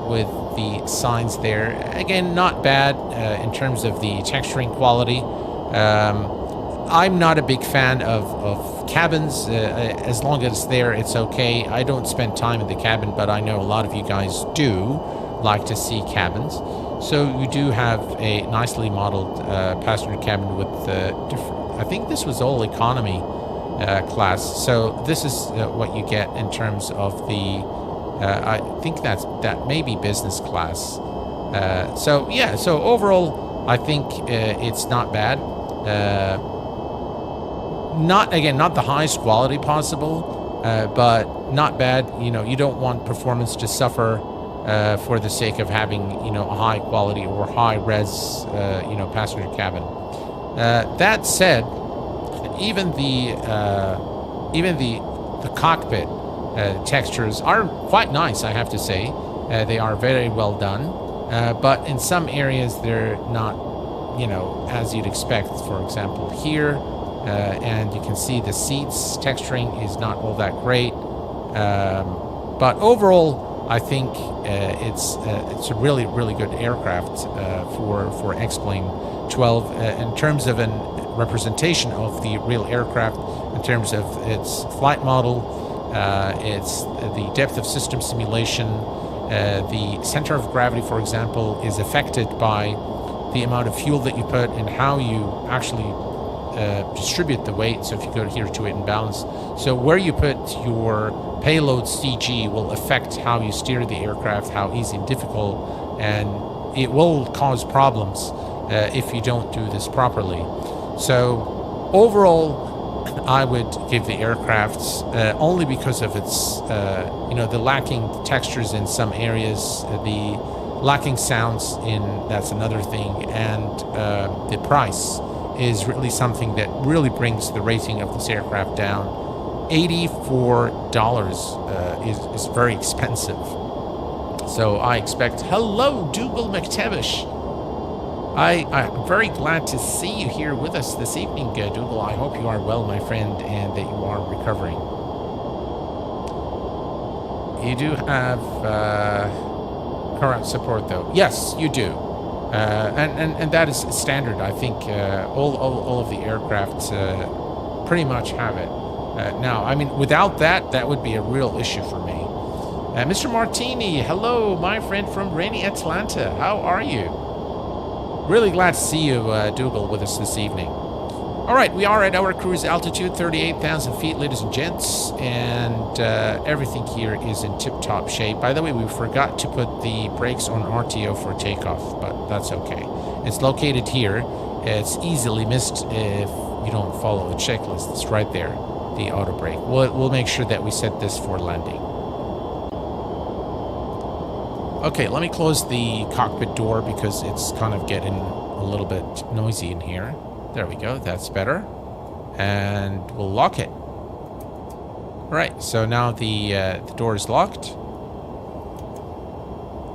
A: with the signs there. Again, not bad in terms of the texturing quality. I'm not a big fan of cabins. As long as it's there, it's okay. I don't spend time in the cabin, but I know a lot of you guys do like to see cabins. So you do have a nicely modeled passenger cabin with different, I think this was all economy class. So this is what you get in terms of the I think that may be business class. So yeah, so overall, I think it's not bad. Not the highest quality possible, but not bad. You know, you don't want performance to suffer for the sake of having, you know, a high quality or high res, you know, passenger cabin. That said, even the cockpit textures are quite nice, I have to say. They are very well done, but in some areas they're not, you know, as you'd expect. For example, here, and you can see the seats texturing is not all that great. But overall, I think it's a really, really good aircraft for X-Plane 12 in terms of an representation of the real aircraft, in terms of its flight model, its the depth of system simulation. The center of gravity, for example, is affected by the amount of fuel that you put and how you actually distribute the weight. So if you go here to weight and balance, so where you put your payload CG will affect how you steer the aircraft, how easy and difficult, and it will cause problems if you don't do this properly. So overall, I would give the aircraft only because of its you know, the lacking textures in some areas, the lacking sounds in, that's another thing, and the price is really something that really brings the rating of this aircraft down. $84 is very expensive. So I expect, hello, Dougal McTavish. I'm very glad to see you here with us this evening, Dougal. I hope you are well, my friend, and that you are recovering. You do have current support, though. Yes, you do. And that is standard. I think all of the aircraft pretty much have it. Now, I mean, without that, that would be a real issue for me. Mr. Martini, hello, my friend from rainy Atlanta. How are you? Really glad to see you, Dougal, with us this evening. All right, we are at our cruise altitude, 38,000 feet, ladies and gents, and everything here is in tip-top shape. By the way, we forgot to put the brakes on RTO for takeoff, but that's okay. It's located here. It's easily missed if you don't follow the checklist. It's right there, the auto brake. We'll make sure that we set this for landing. Okay, let me close the cockpit door because it's kind of getting a little bit noisy in here. There we go, that's better. And we'll lock it. All right, so now the door is locked.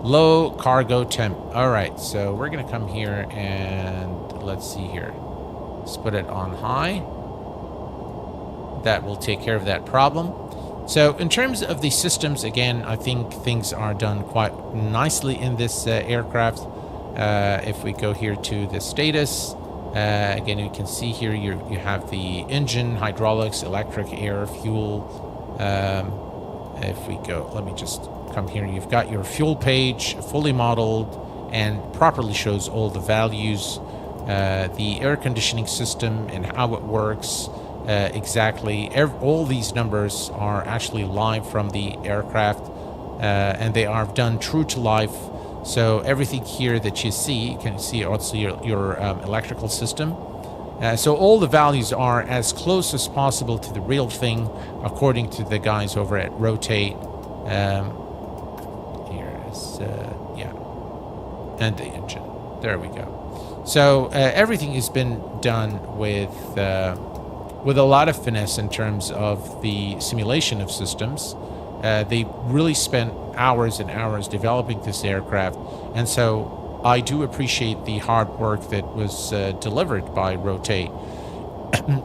A: Low cargo temp. All right, so we're gonna come here and let's see here. Let's put it on high. That will take care of that problem. So in terms of the systems, again, I think things are done quite nicely in this aircraft. If we go here to the status, again, you can see here you have the engine, hydraulics, electric, air, fuel. If we go, let me just come here. You've got your fuel page, fully modeled, and properly shows all the values, the air conditioning system and how it works. Exactly. All these numbers are actually live from the aircraft, and they are done true to life. So everything here that you see, you can see also your electrical system. So all the values are as close as possible to the real thing, according to the guys over at Rotate. Here's, yeah, and the engine. There we go. So everything has been done with a lot of finesse in terms of the simulation of systems. They really spent hours and hours developing this aircraft, and so I do appreciate the hard work that was delivered by Rotate.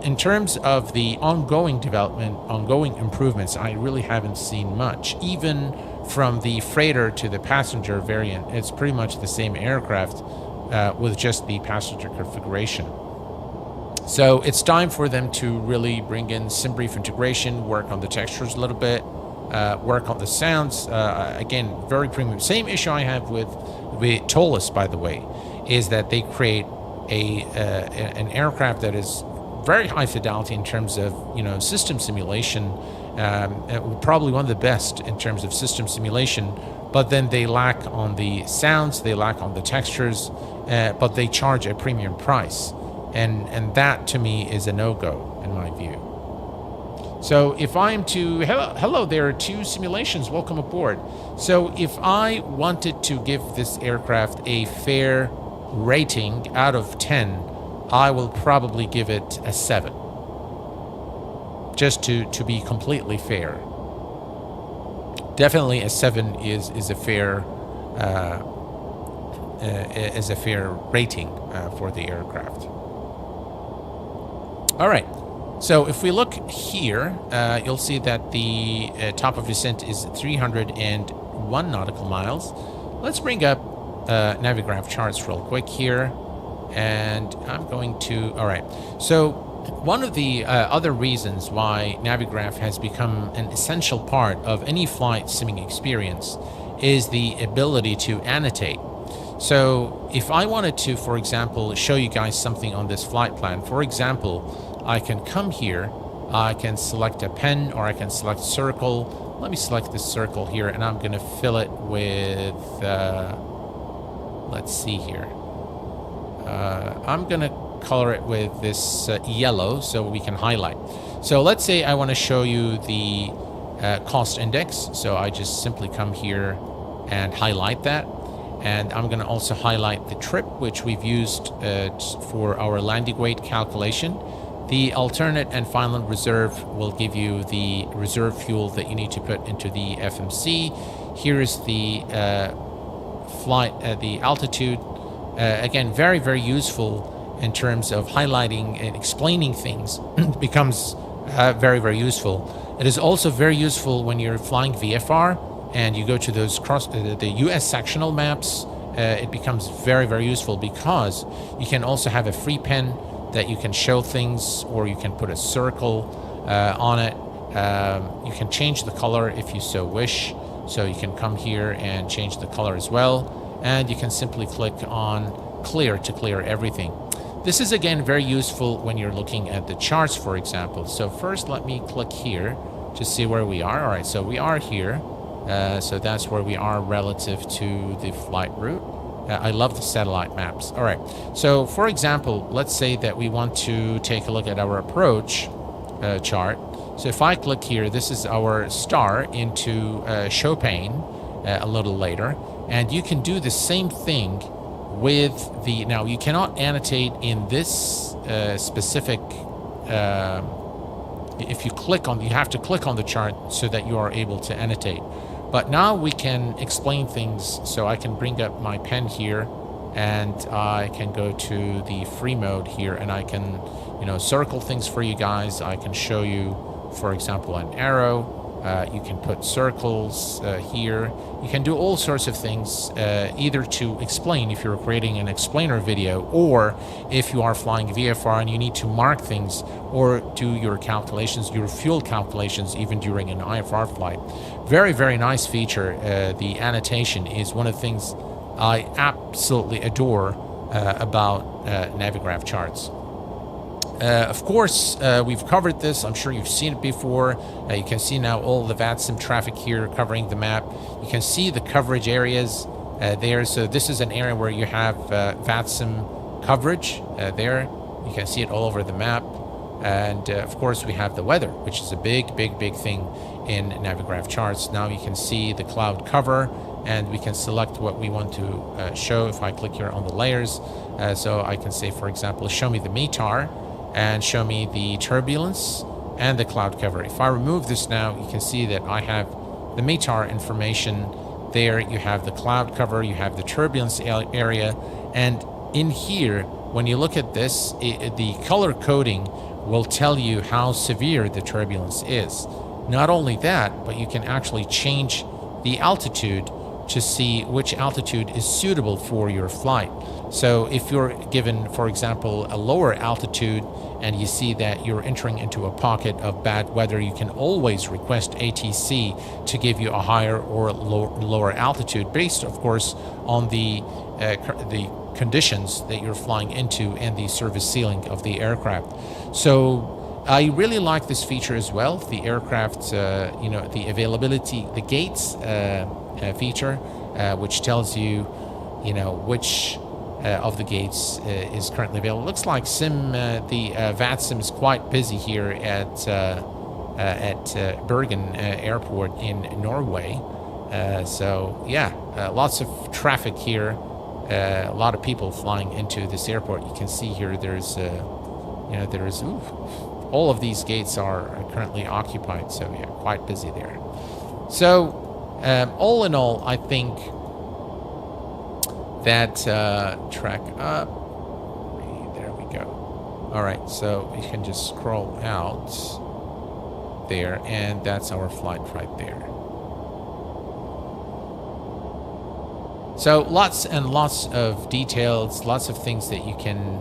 A: In terms of the ongoing development, ongoing improvements, I really haven't seen much. Even from the freighter to the passenger variant, it's pretty much the same aircraft with just the passenger configuration. So it's time for them to really bring in SimBrief integration, work on the textures a little bit, work on the sounds. Again, very premium. Same issue I have with Tolus, by the way, is that they create an aircraft that is very high fidelity in terms of, you know, system simulation Probably one of the best in terms of system simulation, but then they lack on the sounds, they lack on the textures, but they charge a premium price. And that to me is a no-go in my view. So if I'm to, hello, there are 2 simulations, welcome aboard. So if I wanted to give this aircraft a fair rating out of 10, I will probably give it a 7. Just to be completely fair. Definitely a 7 is a fair rating for the aircraft. All right. So if we look here, you'll see that the top of descent is 301 nautical miles. Let's bring up Navigraph charts real quick here. And I'm going to... All right. So one of the other reasons why Navigraph has become an essential part of any flight simming experience is the ability to annotate. So if I wanted to, for example, show you guys something on this flight plan, for example, I can come here, I can select a pen, or I can select circle. Let me select this circle here, and I'm going to fill it with, let's see here. I'm going to color it with this yellow so we can highlight. So let's say I want to show you the cost index. So I just simply come here and highlight that. And I'm going to also highlight the trip, which we've used for our landing weight calculation. The alternate and final reserve will give you the reserve fuel that you need to put into the FMC. Here is the flight, the altitude. Again, very, very useful in terms of highlighting and explaining things. It becomes very, very useful. It is also very useful when you're flying VFR and you go to those the US sectional maps. It becomes very, very useful because you can also have a free pen that you can show things, or you can put a circle on it. You can change the color if you so wish. So you can come here and change the color as well. And you can simply click on clear to clear everything. This is again very useful when you're looking at the charts, for example. So first let me click here to see where we are. All right, so we are here. So that's where we are relative to the flight route. I love the satellite maps. All right, so for example, let's say that we want to take a look at our approach chart. So if I click here, this is our star into Chopin a little later. And you can do the same thing with the... Now, you cannot annotate in this specific... if you click on... You have to click on the chart so that you are able to annotate. But now we can explain things. So I can bring up my pen here, and I can go to the free mode here, and I can, you know, circle things for you guys. I can show you, for example, an arrow. You can put circles here. You can do all sorts of things, either to explain if you're creating an explainer video, or if you are flying VFR and you need to mark things or do your calculations, your fuel calculations, even during an IFR flight. Very, very nice feature. The annotation is one of the things I absolutely adore about Navigraph charts. Of course, we've covered this. I'm sure you've seen it before. You can see now all the VATSIM traffic here covering the map. You can see the coverage areas there. So this is an area where you have VATSIM coverage there. You can see it all over the map. And of course, we have the weather, which is a big, big, big thing in Navigraph charts. Now you can see the cloud cover, and we can select what we want to show. If I click here on the layers, so I can say, for example, show me the METAR, and show me the turbulence and the cloud cover. If I remove this now, you can see that I have the METAR information there. You have the cloud cover, you have the turbulence area, and in here, when you look at this, the color coding will tell you how severe the turbulence is. Not only that, but you can actually change the altitude to see which altitude is suitable for your flight. So if you're given, for example, a lower altitude and you see that you're entering into a pocket of bad weather, you can always request ATC to give you a higher or lower altitude based, of course, on the conditions that you're flying into and the service ceiling of the aircraft. So I really like this feature as well. The aircraft, the availability, the gates feature, which tells you, which of the gates is currently available. Looks like the VATSIM is quite busy here at Bergen Airport in Norway. So yeah, lots of traffic here. A lot of people flying into this airport. You can see here there's all of these gates are currently occupied, so yeah, quite busy there. So all in all, I think that track up, there we go. All right, so you can just scroll out there, and that's our flight right there. So lots and lots of details, lots of things that you can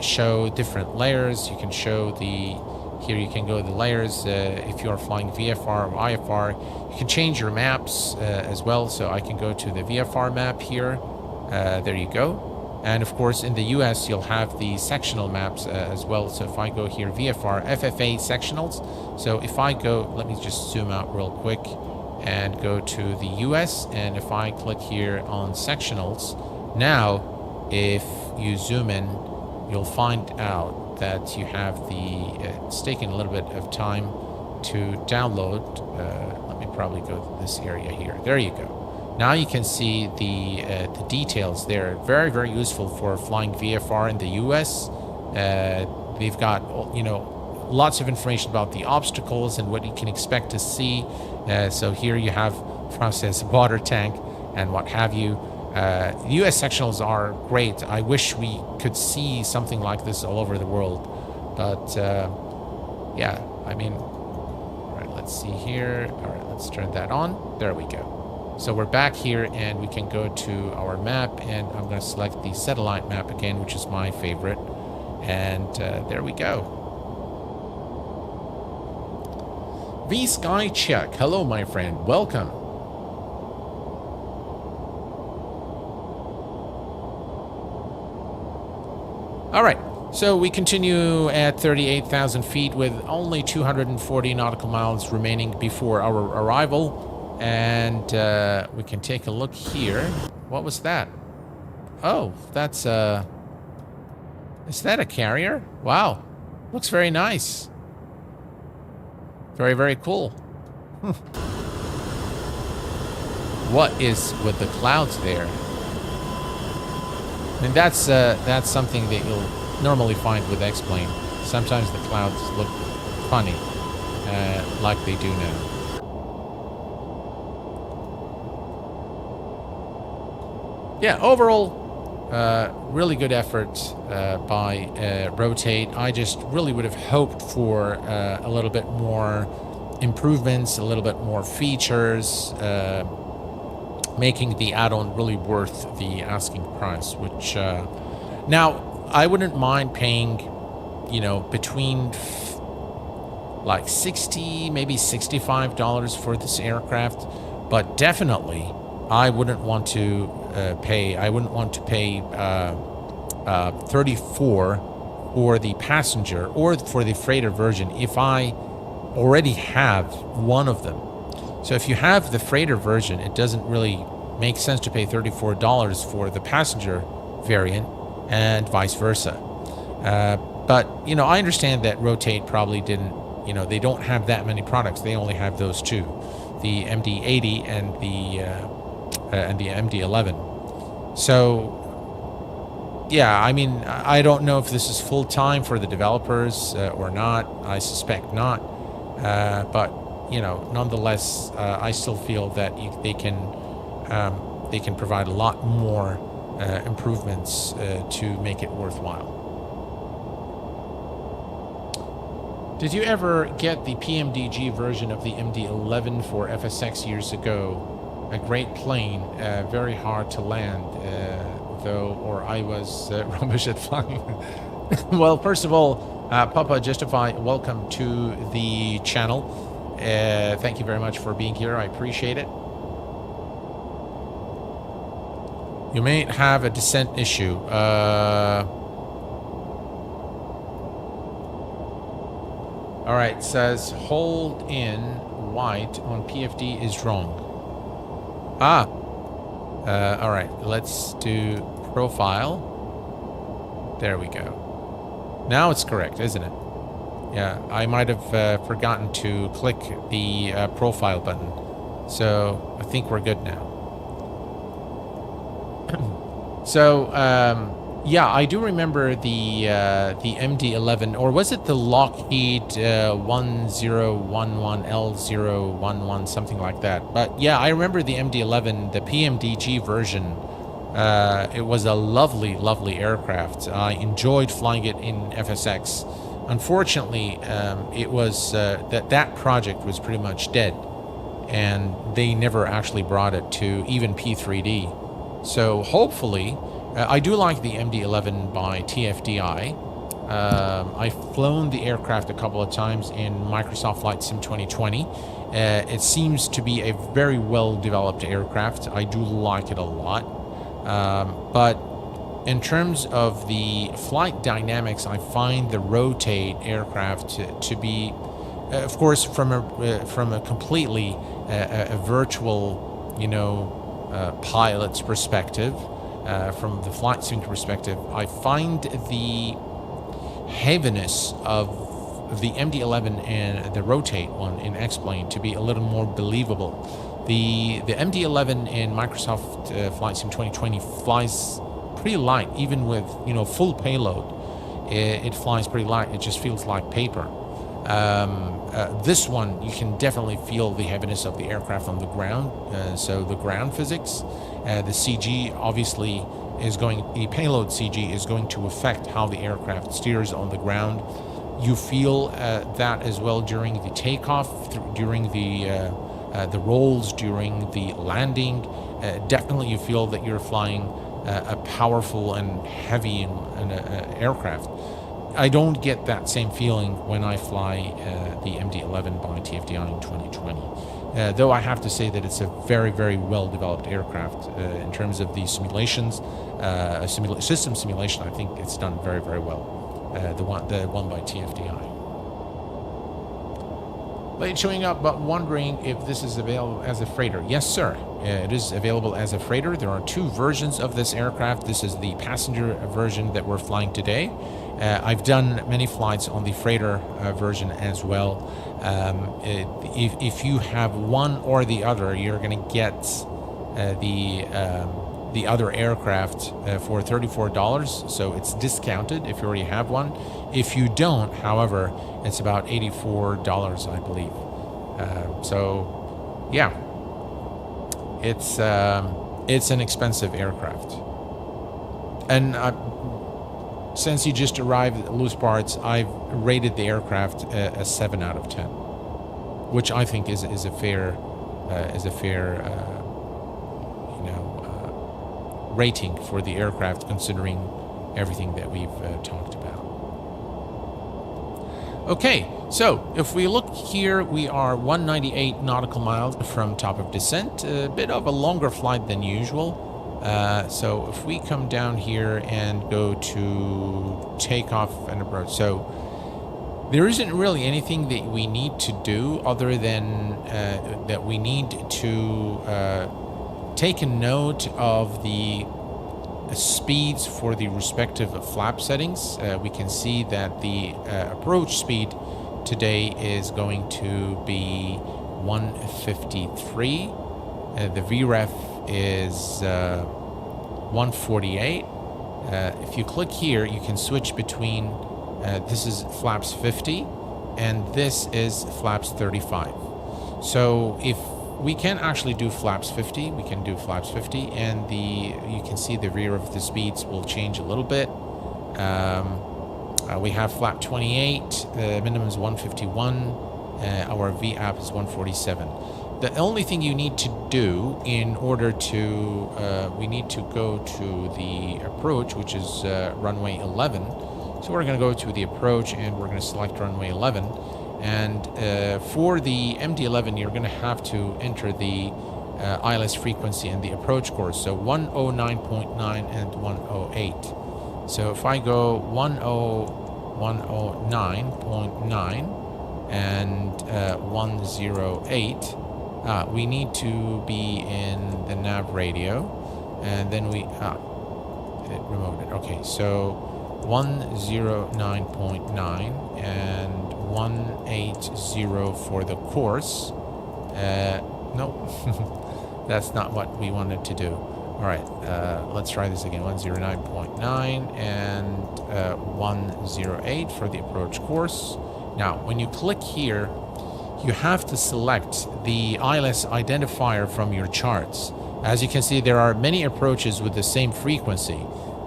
A: show, different layers. You can show here you can go to the layers if you are flying VFR or IFR. You can change your maps as well. So I can go to the VFR map here. There you go. And of course in the US you'll have the sectional maps as well. So if I go here, VFR, FFA sectionals. So if I go, let me just zoom out real quick and go to the US, and if I click here on sectionals, now if you zoom in, you'll find out that you have it's taking a little bit of time to download. Let me probably go to this area here. There you go. Now you can see the details there. Very, very useful for flying VFR in the US. They've got, lots of information about the obstacles and what you can expect to see. So here you have process, water tank, and what have you. US sectionals are great. I wish we could see something like this all over the world. But yeah, I mean, all right, let's see here. All right, let's turn that on. There we go. So we're back here, and we can go to our map, and I'm going to select the satellite map again, which is my favorite. And there we go. V Sky Check. Hello, my friend. Welcome. All right. So we continue at 38,000 feet with only 240 nautical miles remaining before our arrival. And we can take a look here. What was that? Oh, that's is that a carrier? Wow. Looks very nice. Very, very cool. What is with the clouds there? I mean, that's something that you'll normally find with X-Plane. Sometimes the clouds look funny, like they do now. Yeah, overall, really good effort by Rotate. I just really would have hoped for a little bit more improvements, a little bit more features, making the add-on really worth the asking price, which now I wouldn't mind paying, between like $60, maybe $65 for this aircraft, but definitely I wouldn't want to pay 34 for the passenger or for the freighter version if I already have one of them. So if you have the freighter version, it doesn't really make sense to pay $34 for the passenger variant and vice versa. But, I understand that Rotate probably didn't, they don't have that many products. They only have those two, the MD-80 and the MD-11. So, yeah, I mean, I don't know if this is full-time for the developers or not. I suspect not. But, nonetheless, I still feel that they can provide a lot more improvements to make it worthwhile. Did you ever get the PMDG version of the MD-11 for FSX years ago? A great plane, very hard to land, though, or I was rubbish at flying. Well, first of all, Papa Justify, welcome to the channel. Thank you very much for being here. I appreciate it. You may have a descent issue.
C: 1
A: All right, it says hold in white on PFD is wrong. Ah. All right, let's do profile. There we go. Now it's correct, isn't it? Yeah, I might have forgotten to click the profile button. So I think we're good now. So, yeah, I do remember the MD-11, or was it the Lockheed 1011L011, something like that. But yeah, I remember the MD-11, the PMDG version. It was a lovely, lovely aircraft. I enjoyed flying it in FSX. Unfortunately, it was that project was pretty much dead, and they never actually brought it to even P3D. So hopefully, I do like the MD-11 by TFDI. I've flown the aircraft a couple of times in Microsoft Flight Sim 2020. It seems to be a very well-developed aircraft. I do like it a lot. But in terms of the flight dynamics, I find the rotate aircraft to be, of course, from a completely a virtual, pilot's perspective, from the flight sim perspective, I find the heaviness of the MD-11 and the rotate one in X-Plane to be a little more believable. The MD-11 in Microsoft Flight Sim 2020 flies pretty light, even with full payload. It flies pretty light. It just feels like paper. This one, you can definitely feel the heaviness of the aircraft on the ground. So the ground physics, the CG obviously is going. The payload CG is going to affect how the aircraft steers on the ground. You feel that as well during the takeoff, during the rolls, during the landing. Definitely you feel that you're flying a powerful and heavy aircraft. I don't get that same feeling when I fly the MD-11 by TFDI in 2020. Though I have to say that it's a very, very well-developed aircraft in terms of the simulations, system simulation. I think it's done very, very well. The one by TFDI. Late showing up, but wondering if this is available as a freighter. Yes, sir. It is available as a freighter. There are two versions of this aircraft. This is the passenger version that we're flying today. I've done many flights on the freighter version as well. If you have one or the other, you're going to get the other aircraft for $34. So it's discounted if you already have one. If you don't, however, it's about $84, I believe. So, yeah, it's an expensive aircraft. And since you just arrived at Loose Parts, I've rated the aircraft a 7 out of 10, which I think is a fair rating for the aircraft, considering everything that we've talked about. Okay, so if we look here, we are 198 nautical miles from top of descent, a bit of a longer flight than usual. So if we come down here and go to takeoff and approach, so there isn't really anything that we need to do other than that we need to take a note of the speeds for the respective flap settings. We can see that the approach speed today is going to be 153. The VREF is 148. If you click here, you can switch between this is flaps 50 and this is flaps 35. So if we can actually do flaps 50, we can do flaps 50, and you can see the rear of the speeds will change a little bit. We have flap 28, the minimum is 151, our VAP is 147. The only thing you need to do in order to, we need to go to the approach, which is runway 11. So we're going to go to the approach and we're going to select runway 11. And for the MD-11, you're going to have to enter the ILS frequency and the approach course. So 109.9 and 108. So if I go 109.9, and 108. We need to be in the nav radio, and then it removed it. Okay, so 109.9 and 180 for the course. No, that's not what we wanted to do. All right, let's try this again. 109.9 and 108 for the approach course. Now, when you click here, you have to select the ILS identifier from your charts. As you can see, there are many approaches with the same frequency.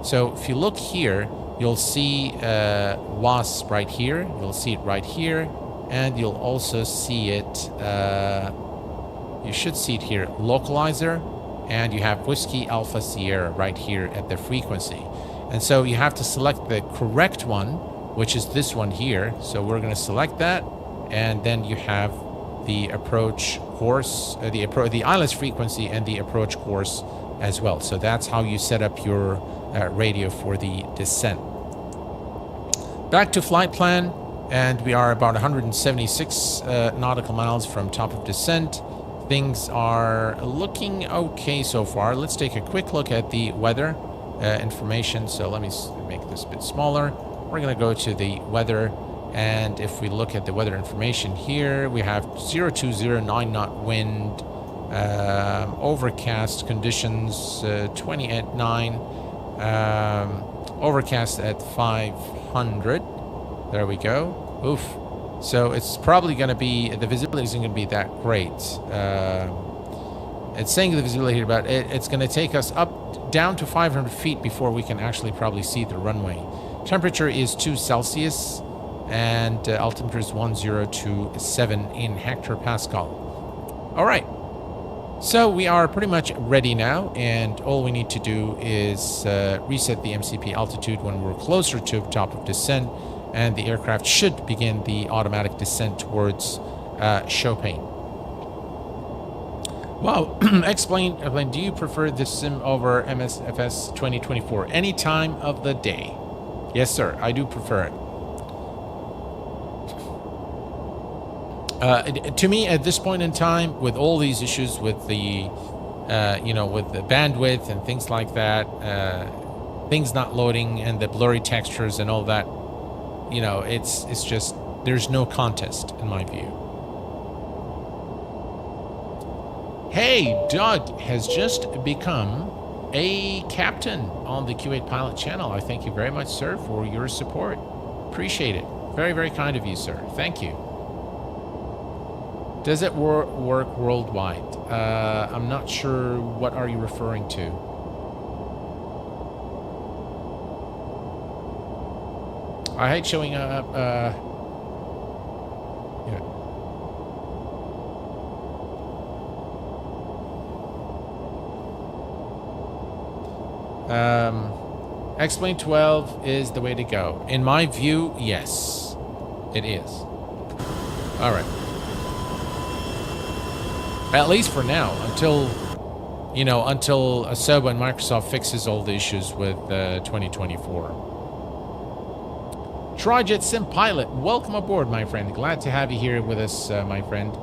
A: So if you look here, you'll see WASP right here. You'll see it right here. And you'll also see it, you should see it here, localizer. And you have Whiskey Alpha Sierra right here at the frequency. And so you have to select the correct one, which is this one here. So we're going to select that. And then you have the approach course, the ILS frequency and the approach course as well. So that's how you set up your radio for the descent. Back to flight plan, and we are about 176 nautical miles from top of descent. Things are looking okay so far. Let's take a quick look at the weather information. So let me make this a bit smaller. We're going to go to the weather. And if we look at the weather information here, we have 0209 knot wind, overcast conditions, 20 at 9, overcast at 500. There we go. Oof. So it's probably going to be, the visibility isn't going to be that great. It's saying the visibility here, but it's going to take us down to 500 feet before we can actually probably see the runway. Temperature is 2 Celsius. And altimeter is 1027 in hectopascal. All right. So we are pretty much ready now, and all we need to do is reset the MCP altitude when we're closer to top of descent, and the aircraft should begin the automatic descent towards Chopin. Wow. Explain, do you prefer this sim over MSFS 2024 any time of the day? Yes, sir. I do prefer it. To me, at this point in time, with all these issues with the, with the bandwidth and things like that, things not loading and the blurry textures and all that, it's just, there's no contest in my view. Hey, Doug has just become a captain on the Q8 Pilot channel. I thank you very much, sir, for your support. Appreciate it. Very, very kind of you, sir. Thank you. Does it work worldwide? I'm not sure. What are you referring to? I hate showing up. Explain 12 is the way to go. In my view, yes, it is. All right. At least for now, until Asobo and Microsoft fixes all the issues with 2024. Trijet Sim Pilot, welcome aboard, my friend. Glad to have you here with us, my friend.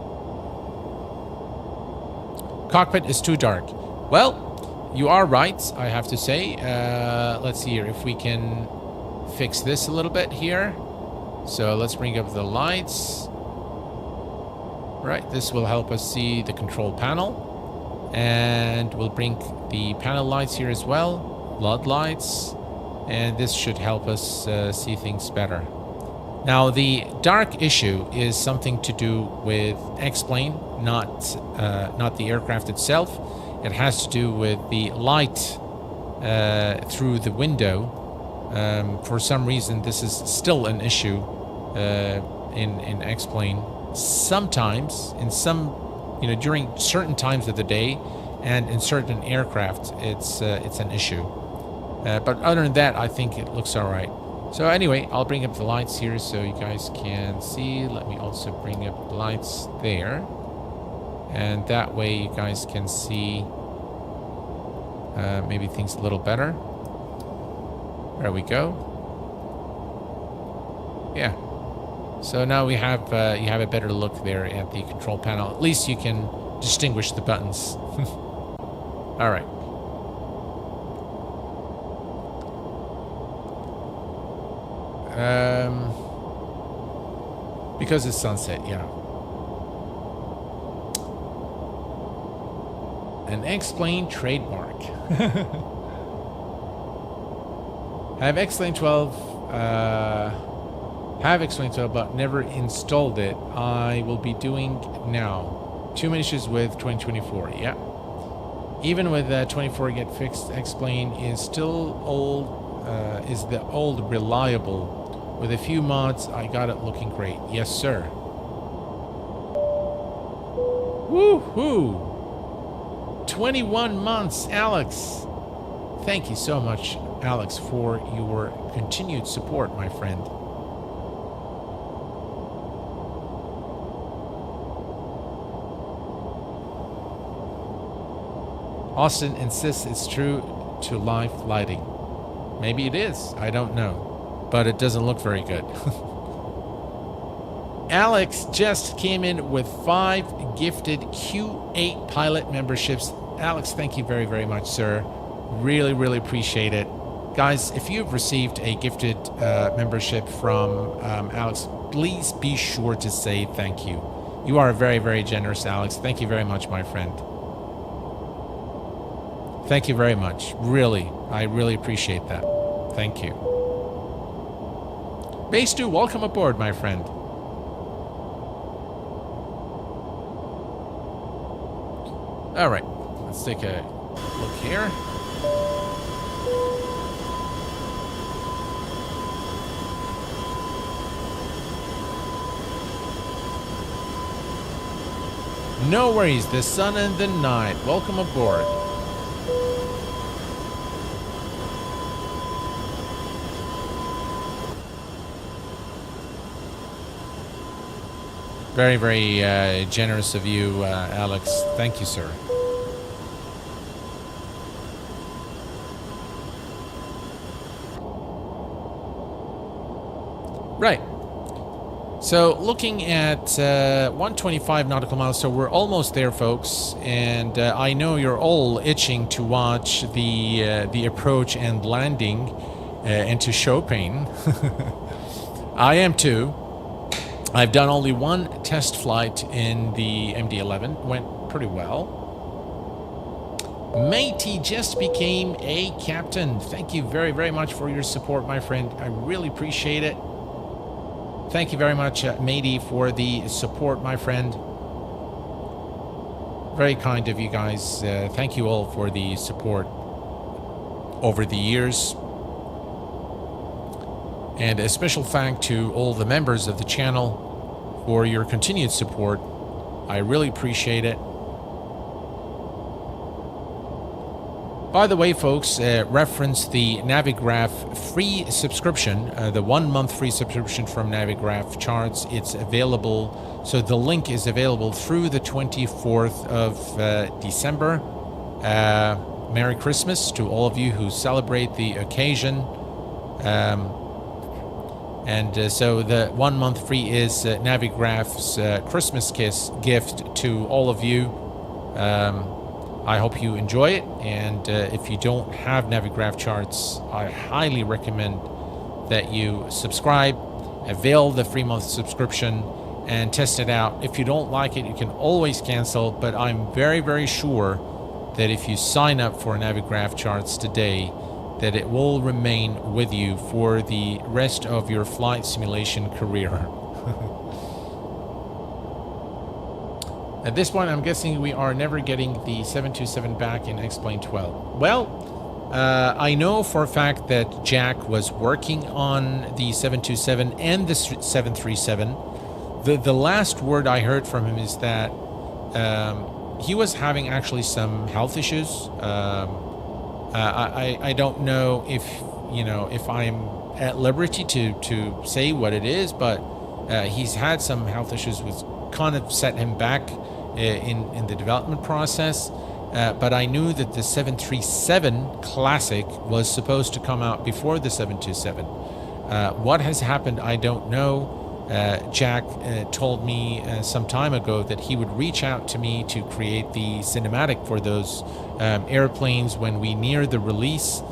A: Cockpit is too dark. Well, you are right, I have to say. Let's see here if we can fix this a little bit here. So let's bring up the lights. Right, this will help us see the control panel, and we'll bring the panel lights here as well, flood lights, and this should help us see things better. Now, the dark issue is something to do with X-plane, not the aircraft itself. It has to do with the light through the window. For some reason, this is still an issue in X-plane. Sometimes, in some, during certain times of the day, and in certain aircraft, it's an issue. But other than that, I think it looks all right. So anyway, I'll bring up the lights here so you guys can see. Let me also bring up the lights there, and that way you guys can see maybe things a little better. There we go. Yeah. So now we have you have a better look there at the control panel. At least you can distinguish the buttons. All right. Because it's sunset, yeah. An X-Plane trademark. Have X-Plane 12, have X-Plane 12, but never installed it. I will be doing now. 2 issues with 2024, yeah. Even with 24 get fixed, X-Plane is still old, is the old reliable. With a few mods, I got it looking great. Yes, sir. Woohoo! 21 months, Alex. Thank you so much, Alex, for your continued support, my friend. Austin insists it's true to live lighting. Maybe it is. I don't know. But it doesn't look very good. Alex just came in with 5 gifted Q8 pilot memberships. Alex, thank you very, very much, sir. Really, really appreciate it. Guys, if you've received a gifted membership from Alex, please be sure to say thank you. You are very, very generous, Alex. Thank you very much, my friend. Thank you very much. Really, I really appreciate that. Thank you. Base 2, welcome aboard, my friend. All right, let's take a look here. No worries, the sun and the night. Welcome aboard. Very, very generous of you, Alex. Thank you, sir. Right. So looking at 125 nautical miles, so we're almost there, folks. And I know you're all itching to watch the approach and landing into Chopin. I am too. I've done only one test flight in the MD-11. Went pretty well. Matey just became a captain. Thank you very, very much for your support, my friend. I really appreciate it. Thank you very much, Matey, for the support, my friend. Very kind of you guys. Thank you all for the support over the years. And a special thank to all the members of the channel for your continued support. I really appreciate it. By the way, folks, reference the Navigraph free subscription, the 1 month free subscription from Navigraph charts. It's available, so the link is available through the 24th of December. Merry Christmas to all of you who celebrate the occasion. So the 1 month free is Navigraph's Christmas gift to all of you. I hope you enjoy it, and if you don't have Navigraph charts, I highly recommend that you subscribe, avail the free month subscription, and test it out. If you don't like it, you can always cancel, but I'm very, very sure that if you sign up for Navigraph charts today, that it will remain with you for the rest of your flight simulation career. At this point, I'm guessing we are never getting the 727 back in X-Plane 12. Well, I know for a fact that Jack was working on the 727 and the 737. The last word I heard from him is that he was having actually some health issues. I don't know if I'm at liberty to say what it is, but he's had some health issues which kind of set him back in the development process. But I knew that the 737 Classic was supposed to come out before the 727. What has happened, I don't know. Jack told me some time ago that he would reach out to me to create the cinematic for those airplanes when we near the release.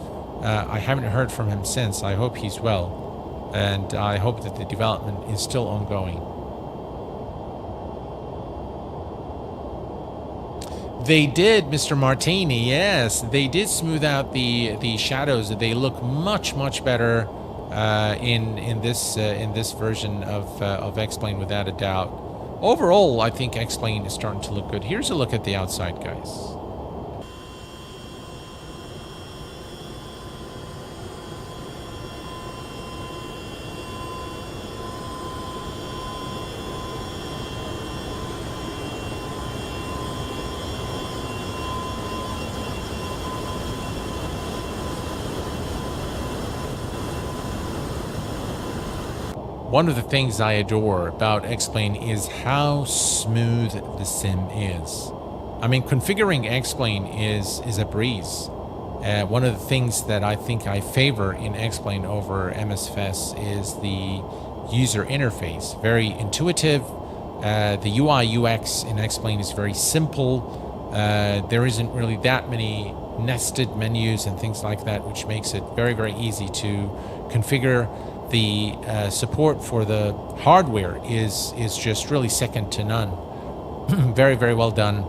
A: I haven't heard from him since. I hope he's well, and I hope that the development is still ongoing. They did, Mr. Martini. Yes, they did smooth out the shadows. They look much better in this version of X-Plane, without a doubt. Overall, I think X-Plane is starting to look good. Here's a look at the outside, guys. One of the things I adore about X-Plane is how smooth the sim is. I mean, configuring X-Plane is a breeze. One of the things that I think I favor in X-Plane over MSFS is the user interface. Very intuitive. The UI UX in X-Plane is very simple. There isn't really that many nested menus and things like that, which makes it very easy to configure. The support for the hardware is just really second to none. Very well done.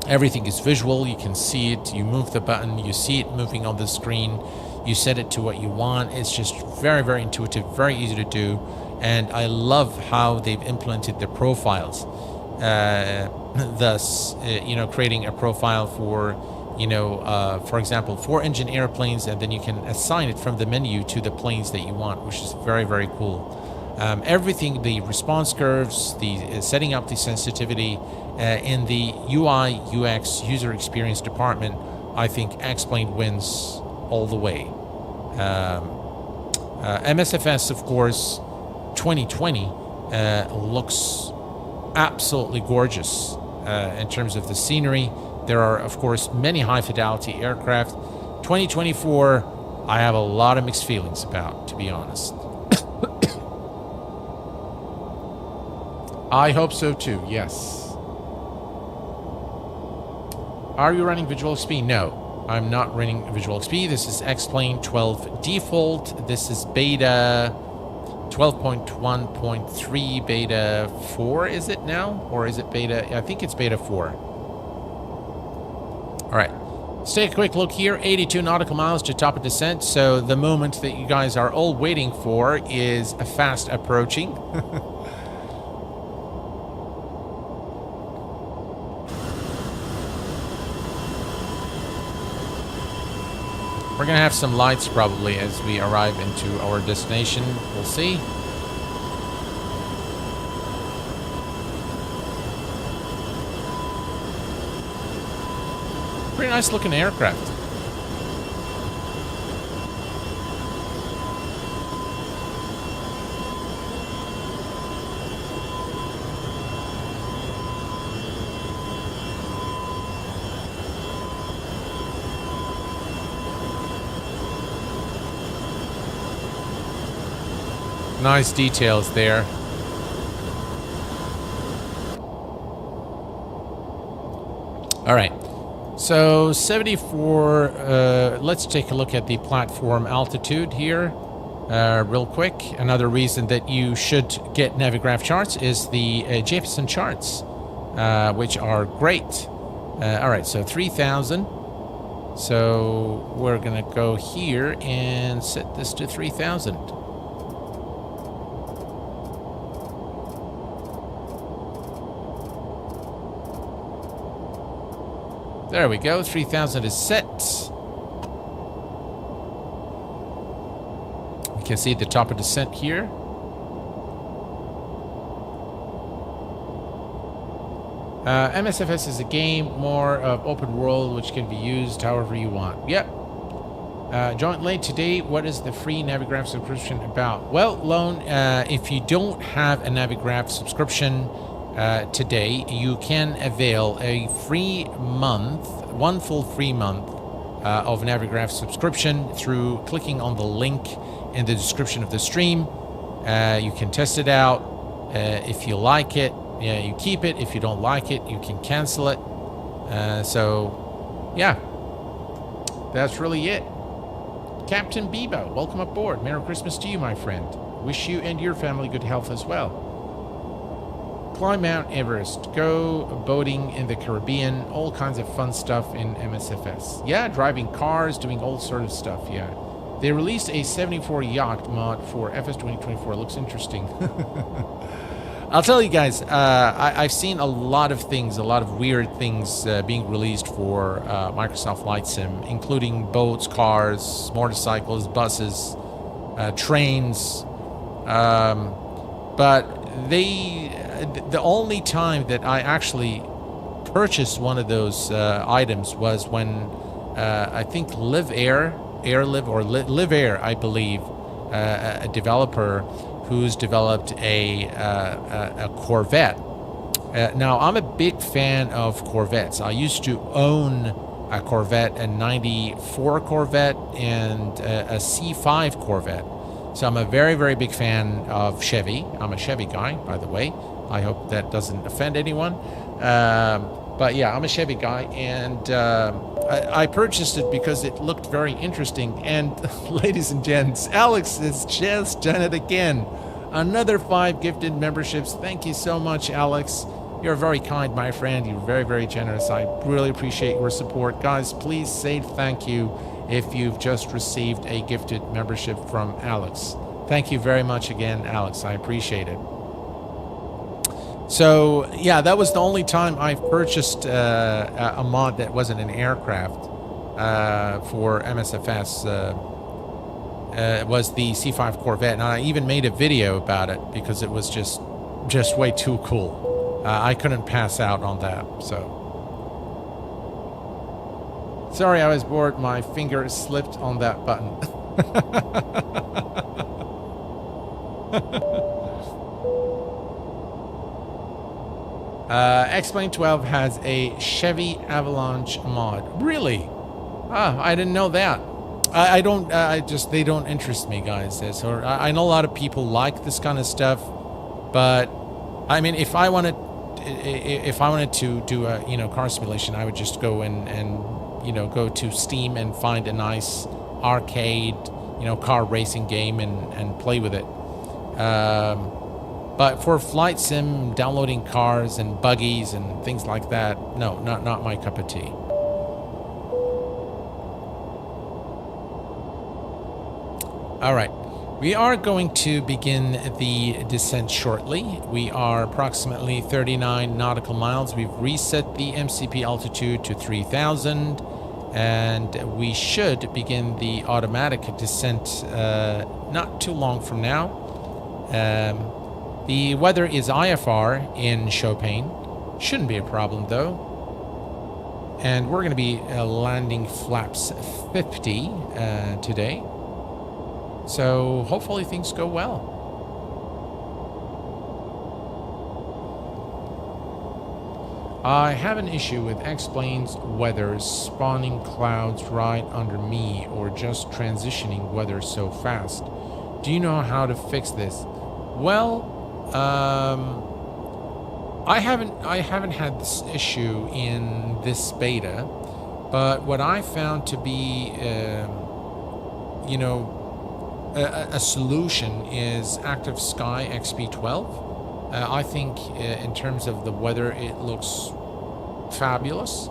A: Everything is visual. You can see it. You move the button. You see it moving on the screen. You set it to what you want. It's just very intuitive, very easy to do. And I love how they've implemented the profiles. Thus, creating a profile for, for example, 4-engine airplanes, and then you can assign it from the menu to the planes that you want, which is very cool. Everything, the response curves, the setting up the sensitivity in the UI UX user experience department, I think X-Plane wins all the way. MSFS, of course, 2020 looks absolutely gorgeous in terms of the scenery. There are, of course, many high-fidelity aircraft. 2024, I have a lot of mixed feelings about, to be honest. I hope so, too, yes. Are you running Visual XP? No, I'm not running Visual XP. This is X-Plane 12 default. This is beta 12.1.3, beta 4, is it now? Or is it beta? I think it's beta 4. All right, let's take a quick look here. 82 nautical miles to top of descent. So the moment that you guys are all waiting for is fast approaching. We're going to have some lights probably as we arrive into our destination. We'll see. Pretty nice looking aircraft. Nice details there. All right. So 74, let's take a look at the platform altitude here real quick. Another reason that you should get Navigraph charts is the Jeppesen charts, which are great. All right, so 3,000. So we're going to go here and set this to 3,000. There we go, 3,000 is set. We can see the top of descent here. MSFS is a game more of open world, which can be used however you want. Yep. Joint late today, what is the free Navigraph subscription about? Well, Lone, if you don't have a Navigraph subscription today, you can avail a free month, one full free month of Navigraph subscription through clicking on the link in the description of the stream. You can test it out. If you like it, yeah, you keep it. If you don't like it, you can cancel it. So, yeah, that's really it. Captain Bebo, welcome aboard. Merry Christmas to you, my friend. Wish you and your family good health as well. Climb Mount Everest, go boating in the Caribbean, all kinds of fun stuff in MSFS. Yeah, driving cars, doing all sort of stuff, yeah. They released a 74 yacht mod for FS 2024. Looks interesting. I'll tell you guys, I've seen a lot of things, a lot of weird things being released for Microsoft Flight Sim, including boats, cars, motorcycles, buses, trains. But the only time that I actually purchased one of those items was when I think Live Air, I believe, a developer who's developed a Corvette. Now, I'm a big fan of Corvettes. I used to own a Corvette, a 94 Corvette, and a C5 Corvette. So I'm a very, very big fan of Chevy. I'm a Chevy guy, by the way. I hope that doesn't offend anyone. But yeah, I'm a Chevy guy, and I purchased it because it looked very interesting. And ladies and gents, Alex has just done it again. Another 5 gifted memberships. Thank you so much, Alex. You're very kind, my friend. You're very, very generous. I really appreciate your support. Guys, please say thank you if you've just received a gifted membership from Alex. Thank you very much again, Alex. I appreciate it. So, yeah, that was the only time I've purchased a mod that wasn't an aircraft for MSFS. Was the C5 Corvette, and I even made a video about it because it was just way too cool. I couldn't pass out on that, so. Sorry, I was bored. My finger slipped on that button. X-Plane 12 has a Chevy Avalanche mod. Really? Ah, I didn't know that. I don't. They don't interest me, guys. So I know a lot of people like this kind of stuff, but I mean, if I wanted to do a car simulation, I would just go and go to Steam and find a nice arcade car racing game and play with it. But for flight sim, downloading cars and buggies and things like that, no, not my cup of tea. All right, we are going to begin the descent shortly. We are approximately 39 nautical miles. We've reset the MCP altitude to 3,000, and we should begin the automatic descent not too long from now. The weather is IFR in Chopin. Shouldn't be a problem, though. And we're going to be landing flaps 50 today. So hopefully things go well. I have an issue with X-Plane's weather spawning clouds right under me or just transitioning weather so fast. Do you know how to fix this? Well, I haven't had this issue in this beta, but what I found to be a solution is Active Sky XP12. I think in terms of the weather, it looks fabulous,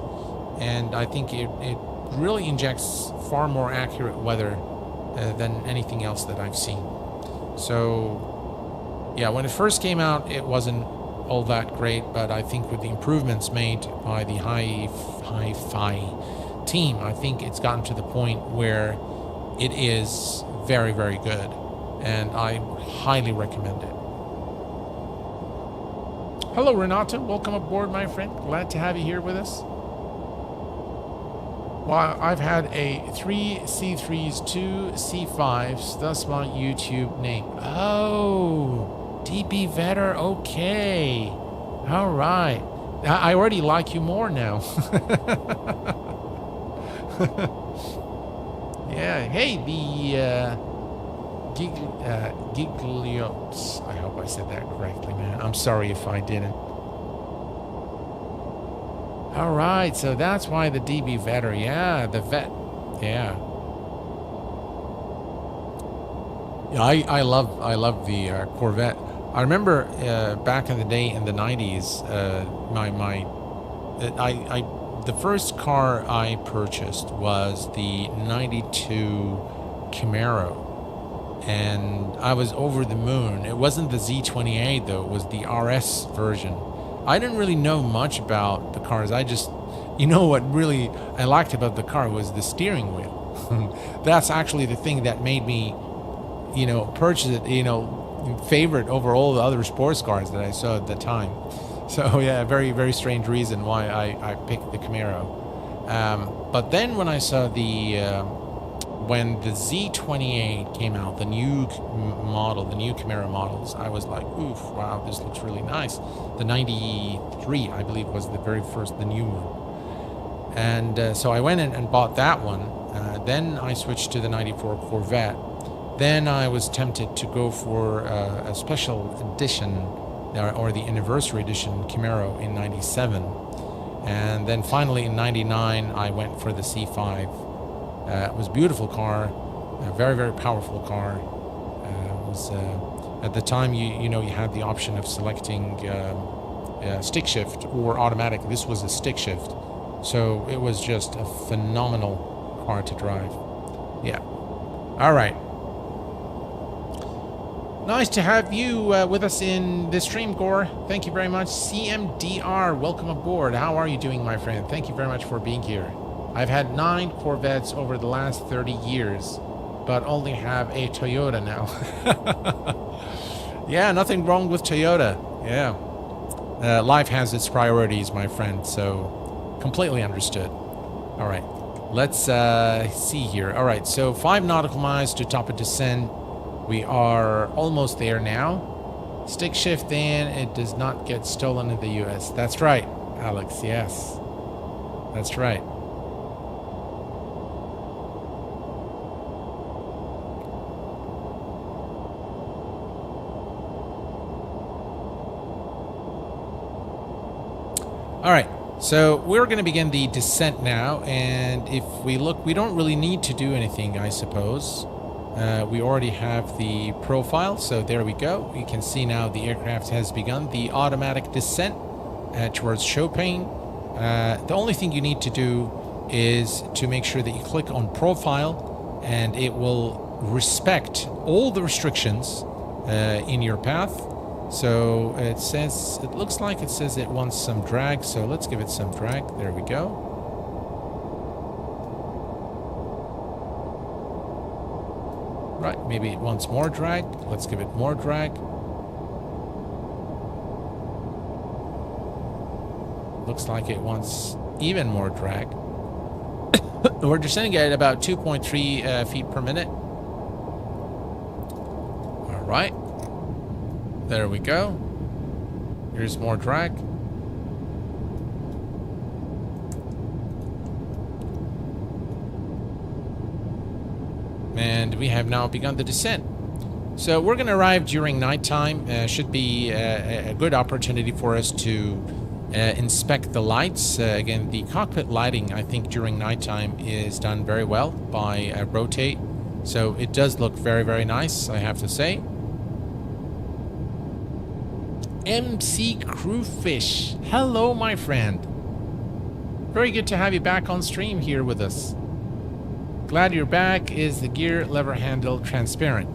A: and I think it really injects far more accurate weather than anything else that I've seen. So, yeah, when it first came out, it wasn't all that great, but I think with the improvements made by the Hi-Fi team, I think it's gotten to the point where it is very, very good, and I highly recommend it. Hello, Renato. Welcome aboard, my friend. Glad to have you here with us. Well, I've had a 3 C3s, 2 C5s, thus my YouTube name. Oh, DB Vetter, okay. All right. I already like you more now. Yeah, hey, Gigliots. I hope I said that correctly, man. I'm sorry if I didn't. All right, so that's why the DB vetter. Yeah, the vet. Yeah. Yeah, I love the Corvette. I remember back in the day in the 90s, the first car I purchased was the 92 Camaro. And I was over the moon. It wasn't the Z28 though, it was the RS version. I didn't really know much about the cars. I just, you know what really I liked about the car was the steering wheel. That's actually the thing that made me, you know, purchase it, you know, favorite over all the other sports cars that I saw at the time. So yeah, very, very strange reason why I picked the Camaro. But then when I saw when the Z28 came out, the new model, the new Camaro models, I was like, oof, wow, this looks really nice. The 93, I believe, was the very first, the new one. And so I went in and bought that one. Then I switched to the 94 Corvette. Then I was tempted to go for a special edition or the anniversary edition Camaro in 97. And then finally in 99, I went for the C5. It was a beautiful car, a very, very powerful car. It was at the time you know you had the option of selecting stick shift or automatic. This was a stick shift, so it was just a phenomenal car to drive. Yeah. All right. Nice to have you with us in the stream, Gore. Thank you very much. CMDR, welcome aboard. How are you doing, my friend? Thank you very much for being here. I've had 9 Corvettes over the last 30 years, but only have a Toyota now. Yeah, nothing wrong with Toyota. Yeah. Life has its priorities, my friend, so completely understood. All right, let's see here. All right, so 5 nautical miles to top of descent. We are almost there now. Stick shift in, it does not get stolen in the US. That's right, Alex, yes. That's right. All right, so we're going to begin the descent now, and if we look, we don't really need to do anything, I suppose. We already have the profile, so there we go. You can see now the aircraft has begun the automatic descent towards Chopin. The only thing you need to do is to make sure that you click on profile, and it will respect all the restrictions in your path. So it says, it looks like it says it wants some drag, so let's give it some drag. There we go. Right, maybe it wants more drag. Let's give it more drag. Looks like it wants even more drag. We're descending at about 2.3 feet per minute. All right. There we go. Here's more drag. And we have now begun the descent. So we're going to arrive during nighttime. Should be a good opportunity for us to inspect the lights. Again, the cockpit lighting, I think, during nighttime is done very well by Rotate. So it does look very, very nice, I have to say. MC Crewfish. Hello, my friend. Very good to have you back on stream here with us. Glad you're back. Is the gear lever handle transparent?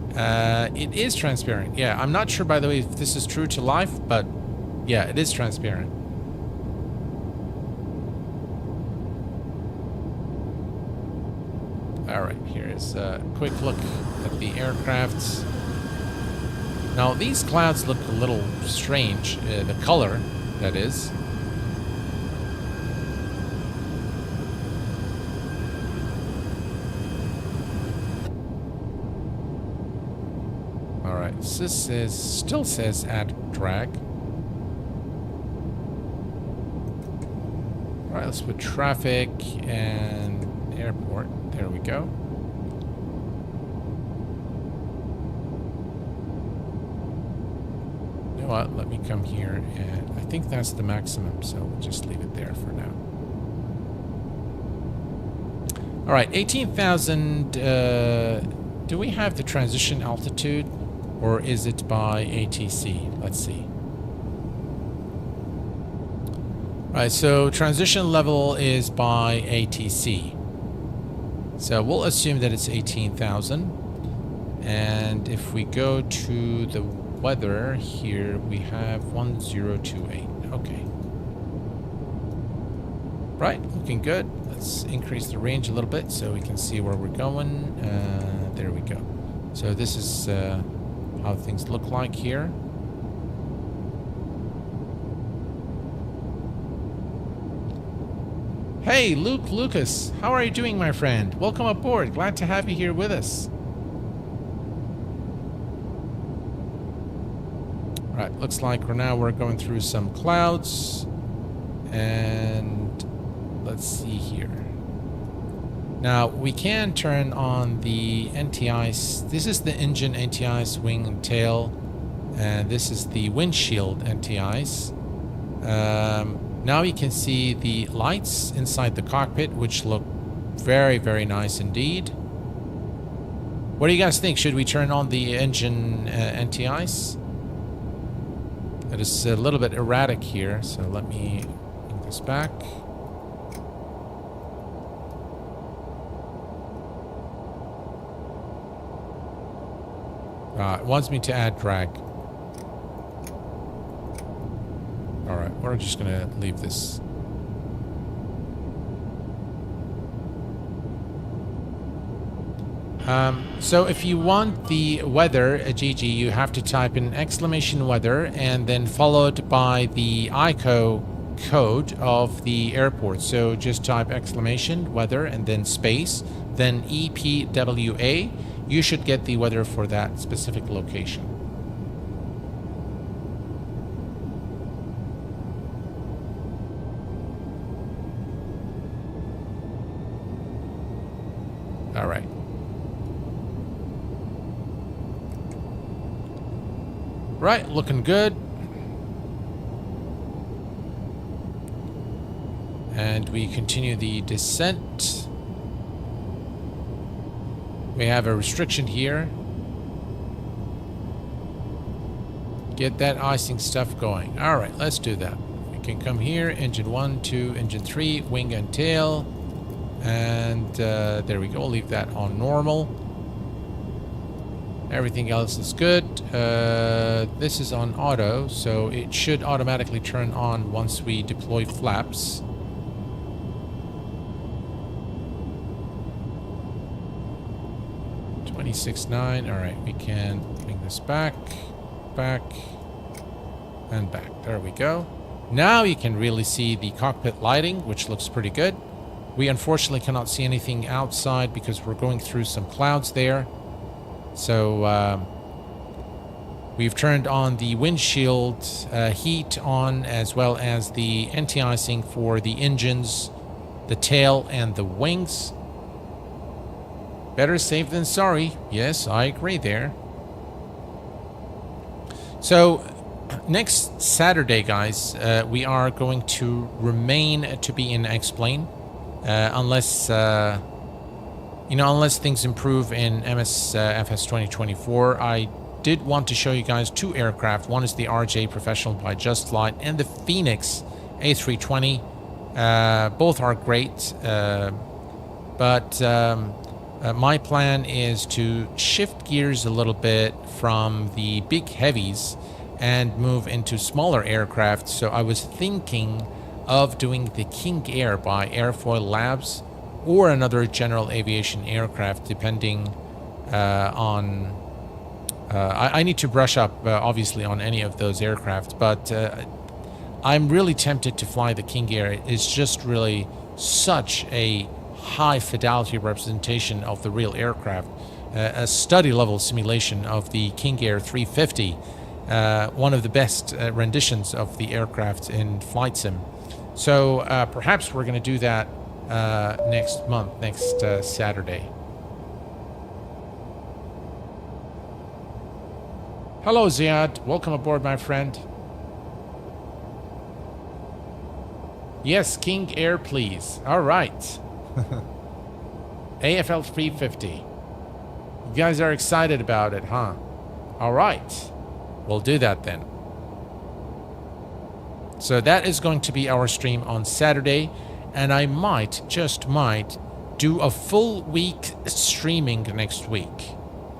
A: It is transparent. Yeah, I'm not sure, by the way, if this is true to life, but yeah, it is transparent. All right, here's a quick look at the aircraft. Now, these clouds look a little strange. The color, that is. All right, so this still says add drag. All right, let's put traffic and airport. There we go. what? Let me come here, and I think that's the maximum, so we'll just leave it there for now. All right, 18,000. Do we have the transition altitude, or is it by ATC? Let's see. All right, so transition level is by ATC. So we'll assume that it's 18,000. And if we go to the weather here, we have 1028. Okay. Right, looking good. Let's increase the range a little bit so we can see where we're going. There we go. So this is how things look like here. Hey, Lucas, how are you doing, my friend? Welcome aboard. Glad to have you here with us. All right, looks like we're going through some clouds, and let's see here. Now we can turn on the NTIs. This is the engine NTIs, wing and tail, and this is the windshield NTIs. Now you can see the lights inside the cockpit, which look very, very nice indeed. What do you guys think? Should we turn on the engine NTIs? It is a little bit erratic here, so let me bring this back. It wants me to add drag. Alright, we're just gonna leave this. So if you want the weather, Gigi, you have to type in exclamation weather and then followed by the ICO code of the airport. So just type exclamation weather and then space, then EPWA. You should get the weather for that specific location. All right. Right, looking good. And we continue the descent. We have a restriction here. Get that icing stuff going. All right, let's do that. We can come here, engine 1, 2, engine 3, wing and tail. And there we go. Leave that on normal. Everything else is good. This is on auto, so it should automatically turn on once we deploy flaps. .26.9. All right, we can bring this back, and back. There we go. Now you can really see the cockpit lighting, which looks pretty good. We unfortunately cannot see anything outside because we're going through some clouds there. So we've turned on the windshield heat on, as well as the anti-icing for the engines, the tail, and the wings. Better safe than sorry. Yes, I agree there. So next Saturday, guys, we are going to remain to be in X-Plane. Unless things improve in MSFS 2024. I did want to show you guys two aircraft. One is the RJ Professional by Just Flight and the Phoenix A320. Both are great, but my plan is to shift gears a little bit from the big heavies and move into smaller aircraft. So I was thinking of doing the King Air by Airfoil Labs or another general aviation aircraft, depending on... I need to brush up, obviously, on any of those aircraft, but I'm really tempted to fly the King Air. It's just really such a high-fidelity representation of the real aircraft. A study-level simulation of the King Air 350, one of the best renditions of the aircraft in Flight Sim. So perhaps we're going to do that next month, next Saturday. Hello, Ziad. Welcome aboard, my friend. Yes, King Air, please. All right. AFL 350. You guys are excited about it, huh? All right. We'll do that then. So that is going to be our stream on Saturday. And I might, just might, do a full week streaming next week.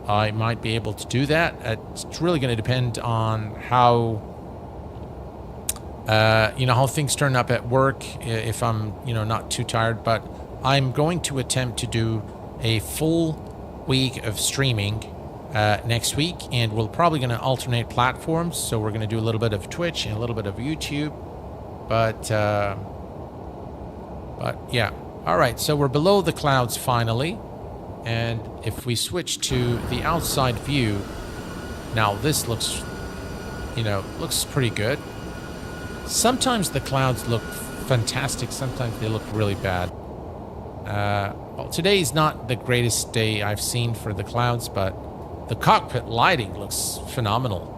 A: I might be able to do that. It's really going to depend on how, how things turn up at work, if I'm, not too tired. But I'm going to attempt to do a full week of streaming next week. And we're probably going to alternate platforms. So we're going to do a little bit of Twitch and a little bit of YouTube. But yeah. All right. So we're below the clouds finally. And if we switch to the outside view, now this looks, looks pretty good. Sometimes the clouds look fantastic. Sometimes they look really bad. Well, today is not the greatest day I've seen for the clouds, but the cockpit lighting looks phenomenal.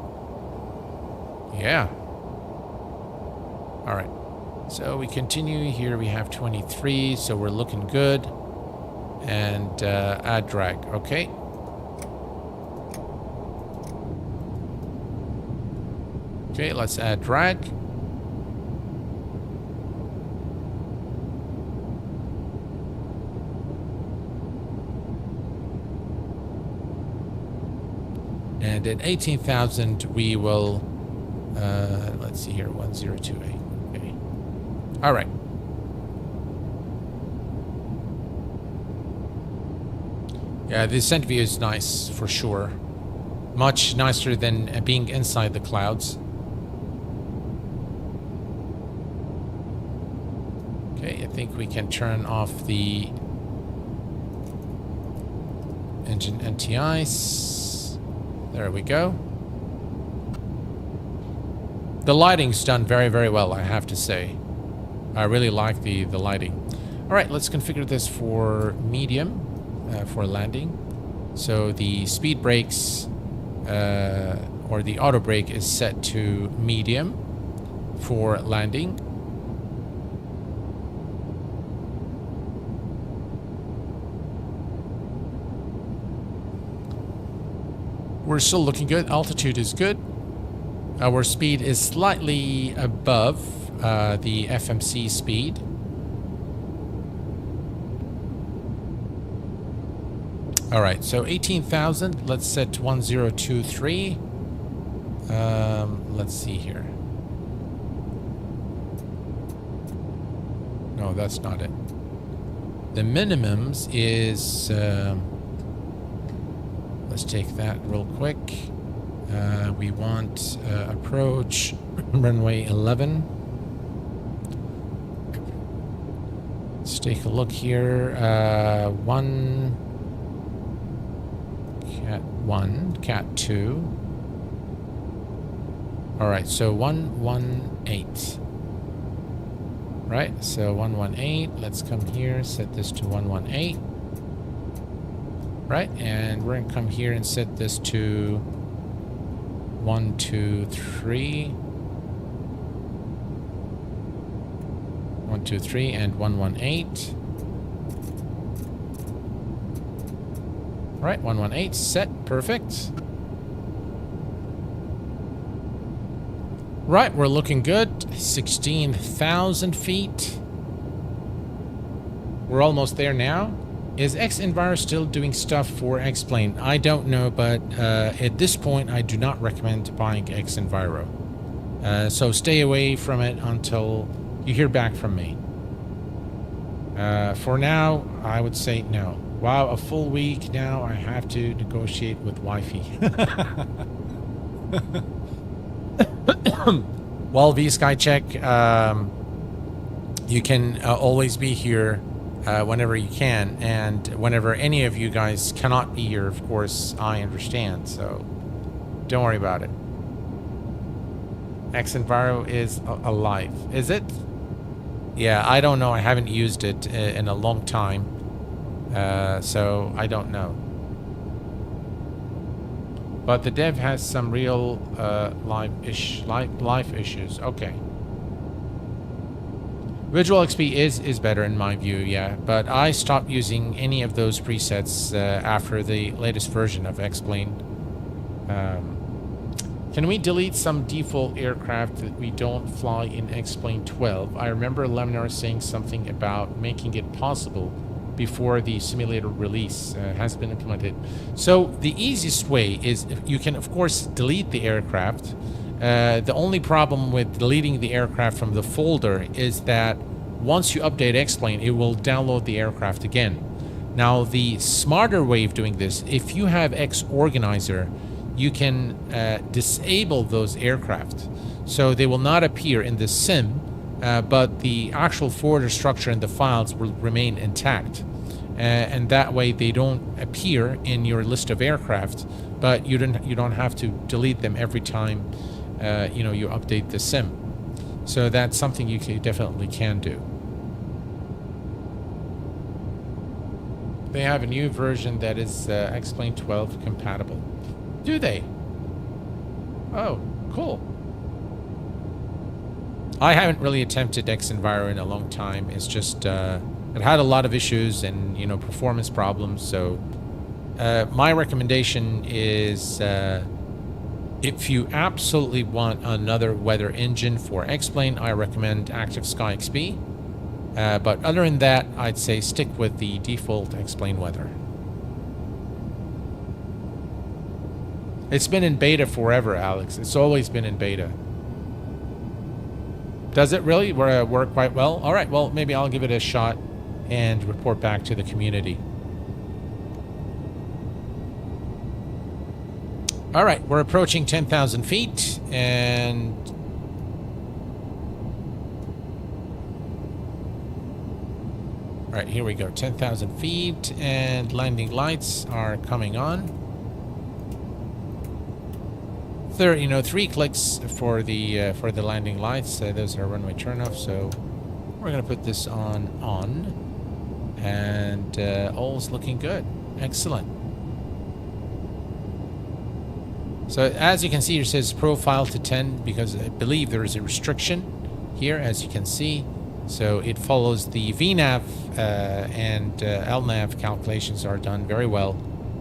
A: Yeah. All right. So we continue. Here we have 23, so we're looking good. And add drag, okay. Okay, let's add drag. And at 18,000 we will, let's see here, 1028, okay. All right. Yeah, the descent view is nice, for sure. Much nicer than being inside the clouds. Okay, I think we can turn off the engine anti-ice. There we go. The lighting's done very, very well, I have to say. I really like the lighting. All right, let's configure this for medium. For landing. So the speed brakes or the auto brake is set to medium for landing. We're still looking good. Altitude is good. Our speed is slightly above the FMC speed. All right, so 18,000. Let's set 1023. Let's see here. No, that's not it. The minimums is... let's take that real quick. We want approach runway 11. Let's take a look here. Cat 1, Cat 2. All right, so 118. Right, so 118. Let's come here, set this to 118. Right, and we're gonna come here and set this to 123. 123 and 118. Right, 118 set, perfect. Right, we're looking good. 16,000 feet. We're almost there now. Is X-Enviro still doing stuff for X-Plane? I don't know, but at this point, I do not recommend buying X-Enviro. So stay away from it until you hear back from me. For now, I would say no. Wow, a full week now. I have to negotiate with wifey. Well, V-Skycheck, you can always be here whenever you can. And whenever any of you guys cannot be here, of course, I understand. So don't worry about it. X-Enviro is alive. Is it? Yeah, I don't know. I haven't used it in a long time. So I don't know. But the dev has some real life issues. Okay. Visual XP is better in my view, yeah. But I stopped using any of those presets after the latest version of X-Plane. Can we delete some default aircraft that we don't fly in X-Plane 12? I remember Laminar saying something about making it possible before the simulator release has been implemented. So the easiest way is you can, of course, delete the aircraft. The only problem with deleting the aircraft from the folder is that once you update X-Plane, it will download the aircraft again. Now, the smarter way of doing this, if you have X-Organizer, you can disable those aircraft. So they will not appear in the sim, but the actual folder structure and the files will remain intact. And that way they don't appear in your list of aircraft, but you don't have to delete them every time you update the sim. So that's something you definitely can do. They have a new version that is X-Plane 12 compatible. Do they? Oh, cool. I haven't really attempted X-Enviro in a long time. It's just it had a lot of issues and performance problems. So my recommendation is if you absolutely want another weather engine for X-Plane, I recommend Active Sky XP. But other than that, I'd say stick with the default X-Plane weather. It's been in beta forever, Alex. It's always been in beta. Does it really work quite well? All right, well, maybe I'll give it a shot and report back to the community. All right, we're approaching 10,000 feet, and all right, here we go. 10,000 feet, and landing lights are coming on. 3 clicks for the landing lights. Those are runway turnoff. So we're gonna put this on, and all's looking good. Excellent. So as you can see, it says profile to 10 because I believe there is a restriction here, as you can see. So it follows the VNAV and LNAV calculations are done very well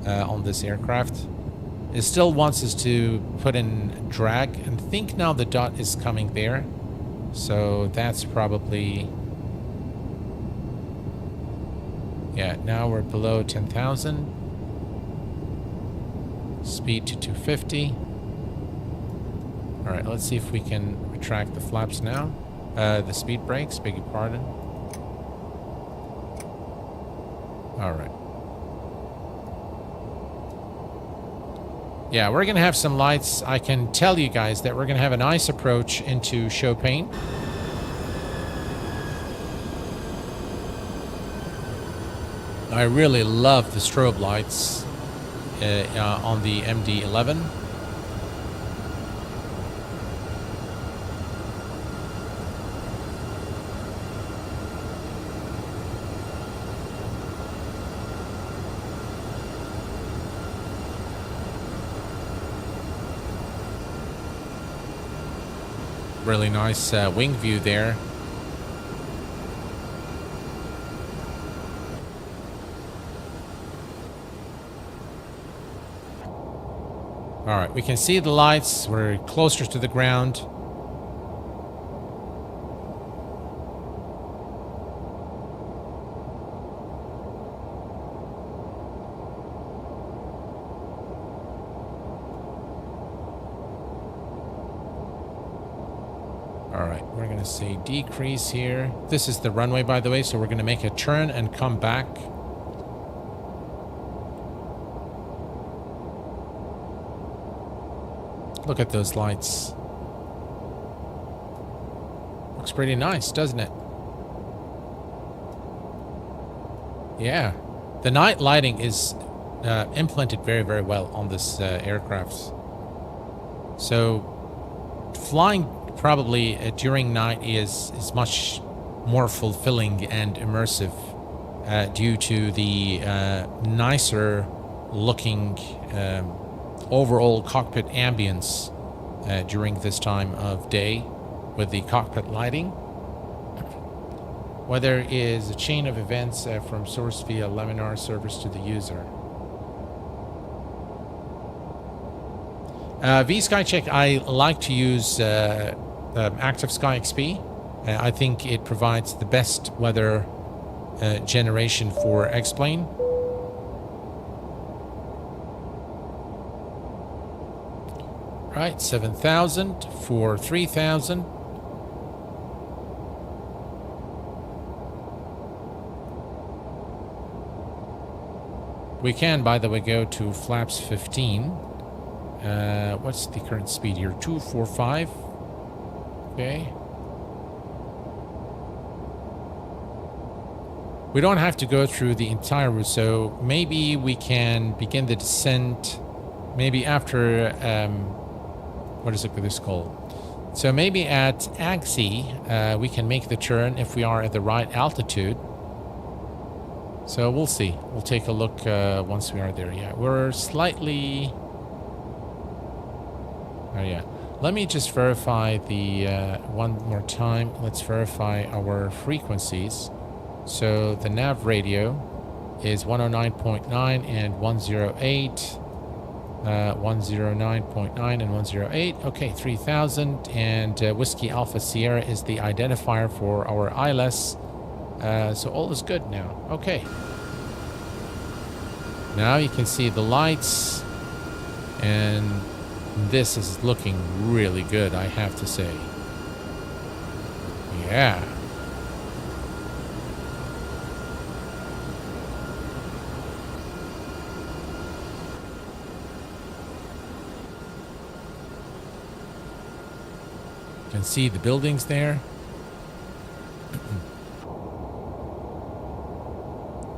A: on this aircraft. It still wants us to put in drag, and I think now the dot is coming there. So that's probably... yeah, now we're below 10,000. Speed to 250. All right, let's see if we can retract the flaps now. The speed brakes, beg your pardon. All right. Yeah, we're going to have some lights. I can tell you guys that we're going to have a nice approach into Chopin. I really love the strobe lights on the MD-11. Really nice wing view there. All right, we can see the lights. We're closer to the ground. We're going to say decrease here. This is the runway, by the way, so we're going to make a turn and come back. Look at those lights. Looks pretty nice, doesn't it? Yeah. The night lighting is implemented very, very well on this aircraft. So flying probably during night is much more fulfilling and immersive due to the nicer looking overall cockpit ambience during this time of day with the cockpit lighting. Weather is a chain of events from source via laminar service to the user. vSkyCheck, I like to use Active Sky XP. I think it provides the best weather generation for X-Plane. Right, 7,000 for 3,000. We can, by the way, go to flaps 15. What's the current speed here? 245. Okay. We don't have to go through the entire route, so maybe we can begin the descent maybe after, what is this called? So maybe at Agsi, we can make the turn if we are at the right altitude. So we'll see. We'll take a look once we are there. Yeah, we're slightly... Oh, yeah. Let me just verify the one more time. Let's verify our frequencies. So the nav radio is 109.9 and 108. 109.9 and 108. Okay, 3000. And Whiskey Alpha Sierra is the identifier for our ILS. So all is good now. Okay. Now you can see the lights. And this is looking really good, I have to say. Yeah. You can see the buildings there.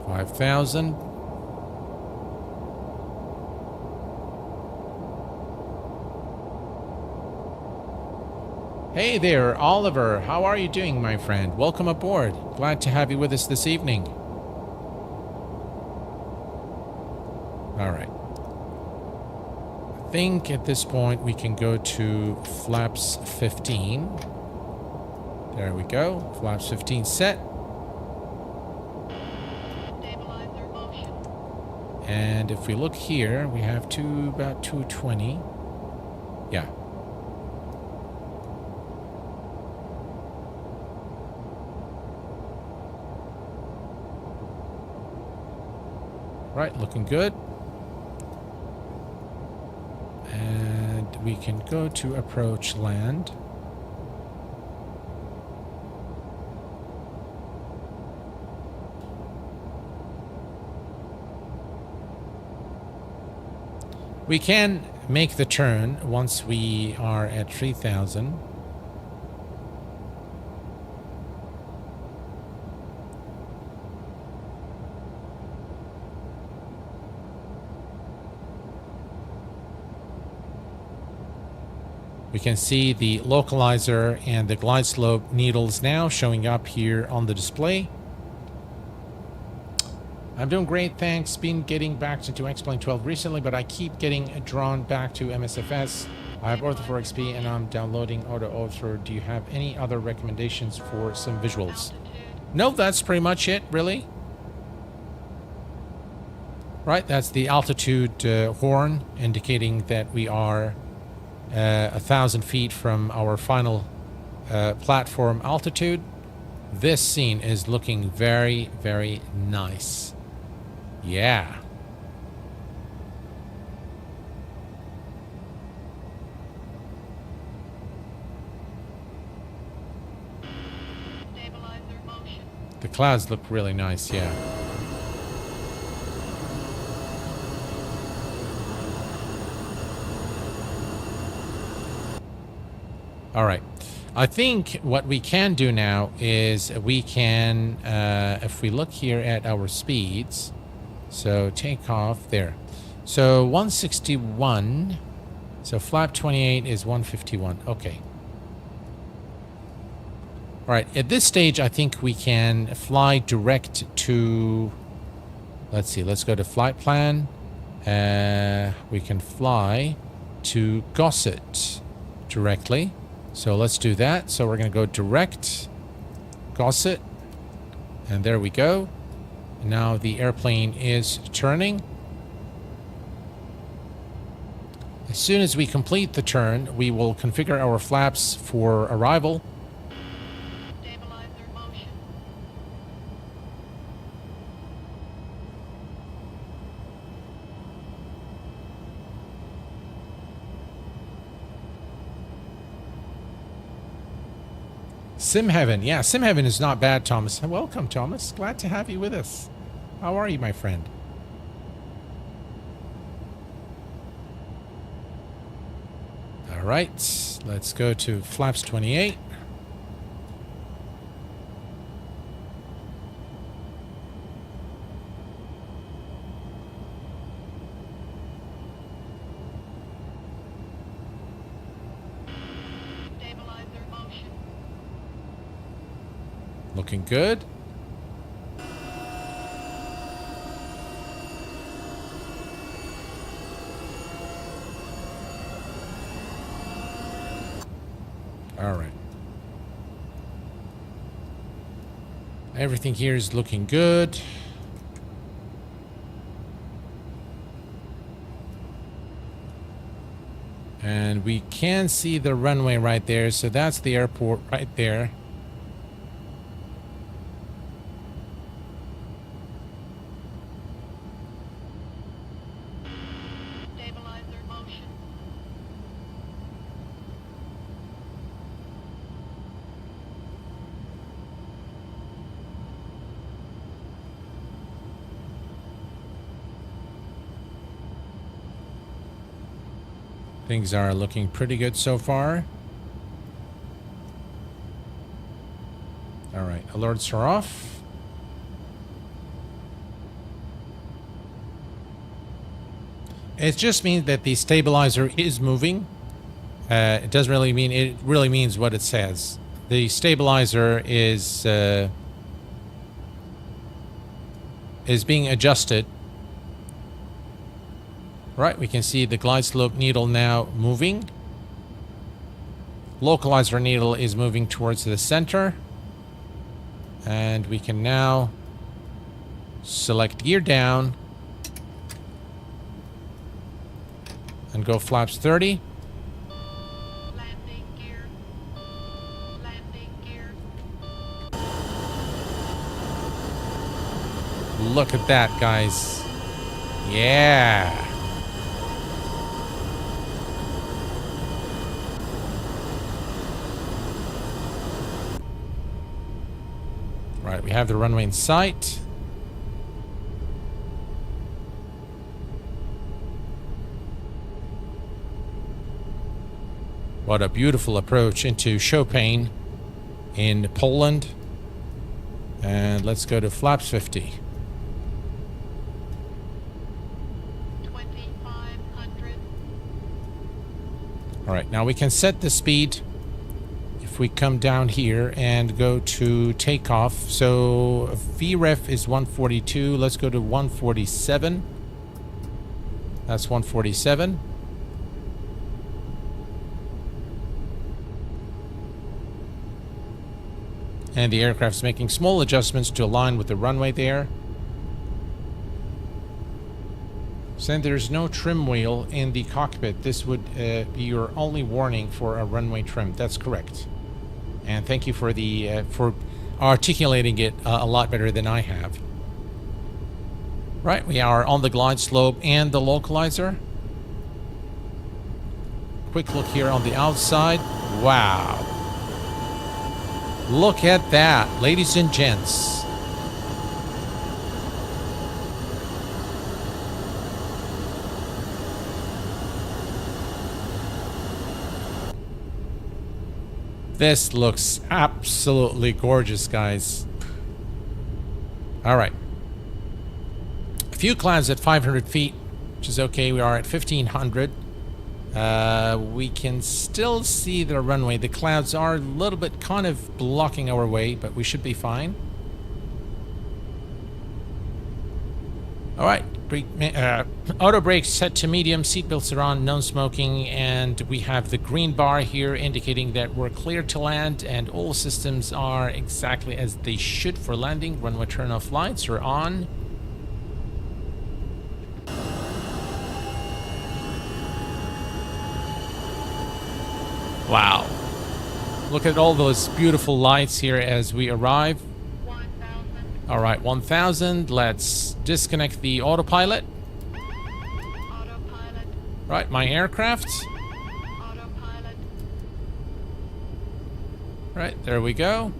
A: 5,000. Hey there, Oliver. How are you doing, my friend? Welcome aboard. Glad to have you with us this evening. All right. I think at this point we can go to flaps 15. There we go. Flaps 15 set.
C: Stabilizer motion.
A: And if we look here, we have about 220. Yeah. Right, looking good. And we can go to approach land. We can make the turn once we are at 3,000. We can see the localizer and the glide slope needles now showing up here on the display. I'm doing great, thanks. Been getting back into X-Plane 12 recently, but I keep getting drawn back to MSFS. I have Ortho 4 XP and I'm downloading Auto Author. Do you have any other recommendations for some visuals? No, that's pretty much it, really. Right, that's the altitude horn indicating that we are 1,000 feet from our final platform altitude. This scene is looking very, very nice. Yeah.
C: Stabilizer motion.
A: The clouds look really nice, yeah. All right. I think what we can do now is we can, if we look here at our speeds, so takeoff there. So 161, so flap 28 is 151. Okay. All right. At this stage, I think we can fly direct to, let's see, let's go to flight plan. we can fly to Gossett directly. So let's do that. So we're going to go direct Gossett. And there we go. Now the airplane is turning. As soon as we complete the turn, we will configure our flaps for arrival.
C: Stabilizer motion.
A: Sim Heaven. Yeah, Sim Heaven is not bad, Thomas. Welcome, Thomas. Glad to have you with us. How are you, my friend? All right, let's go to flaps 28.
C: Stabilizer motion.
A: Looking good. All right. Everything here is looking good. And we can see the runway right there. So that's the airport right there.
C: Stabilizer motion.
A: Things are looking pretty good so far. All right, alerts are off. It just means that the stabilizer is moving. It doesn't really mean, it really means what it says. The stabilizer is being adjusted. Right, we can see the glide slope needle now moving. Localizer needle is moving towards the center. And we can now select gear down and go flaps 30.
C: Landing gear. Landing gear.
A: Look at that, guys. Yeah. Right, we have the runway in sight. What a beautiful approach into Chopin in Poland. And let's go to flaps 50.
C: 2500.
A: All right, now we can set the speed if we come down here and go to takeoff. So VREF is 142. Let's go to 147. That's 147. And the aircraft's making small adjustments to align with the runway there. Since there's no trim wheel in the cockpit, this would be your only warning for a runway trim. That's correct. And thank you for the for articulating it a lot better than I have. Right, we are on the glide slope and the localizer. Quick look here on the outside. Wow. Look at that, ladies and gents. This looks absolutely gorgeous, guys. All right. A few clouds at 500 feet, which is okay. We are at 1,500. We can still see the runway. The clouds are a little bit kind of blocking our way, but we should be fine. All right. auto brakes set to medium, seatbelts are on, no smoking, and we have the green bar here indicating that we're clear to land and all systems are exactly as they should for landing. Runway turn-off lights are on. Wow. Look at all those beautiful lights here as we arrive.
C: 1,000.
A: All right, 1000. Let's disconnect the autopilot.
C: Autopilot.
A: Right, my aircraft.
C: Autopilot.
A: Right, there we go.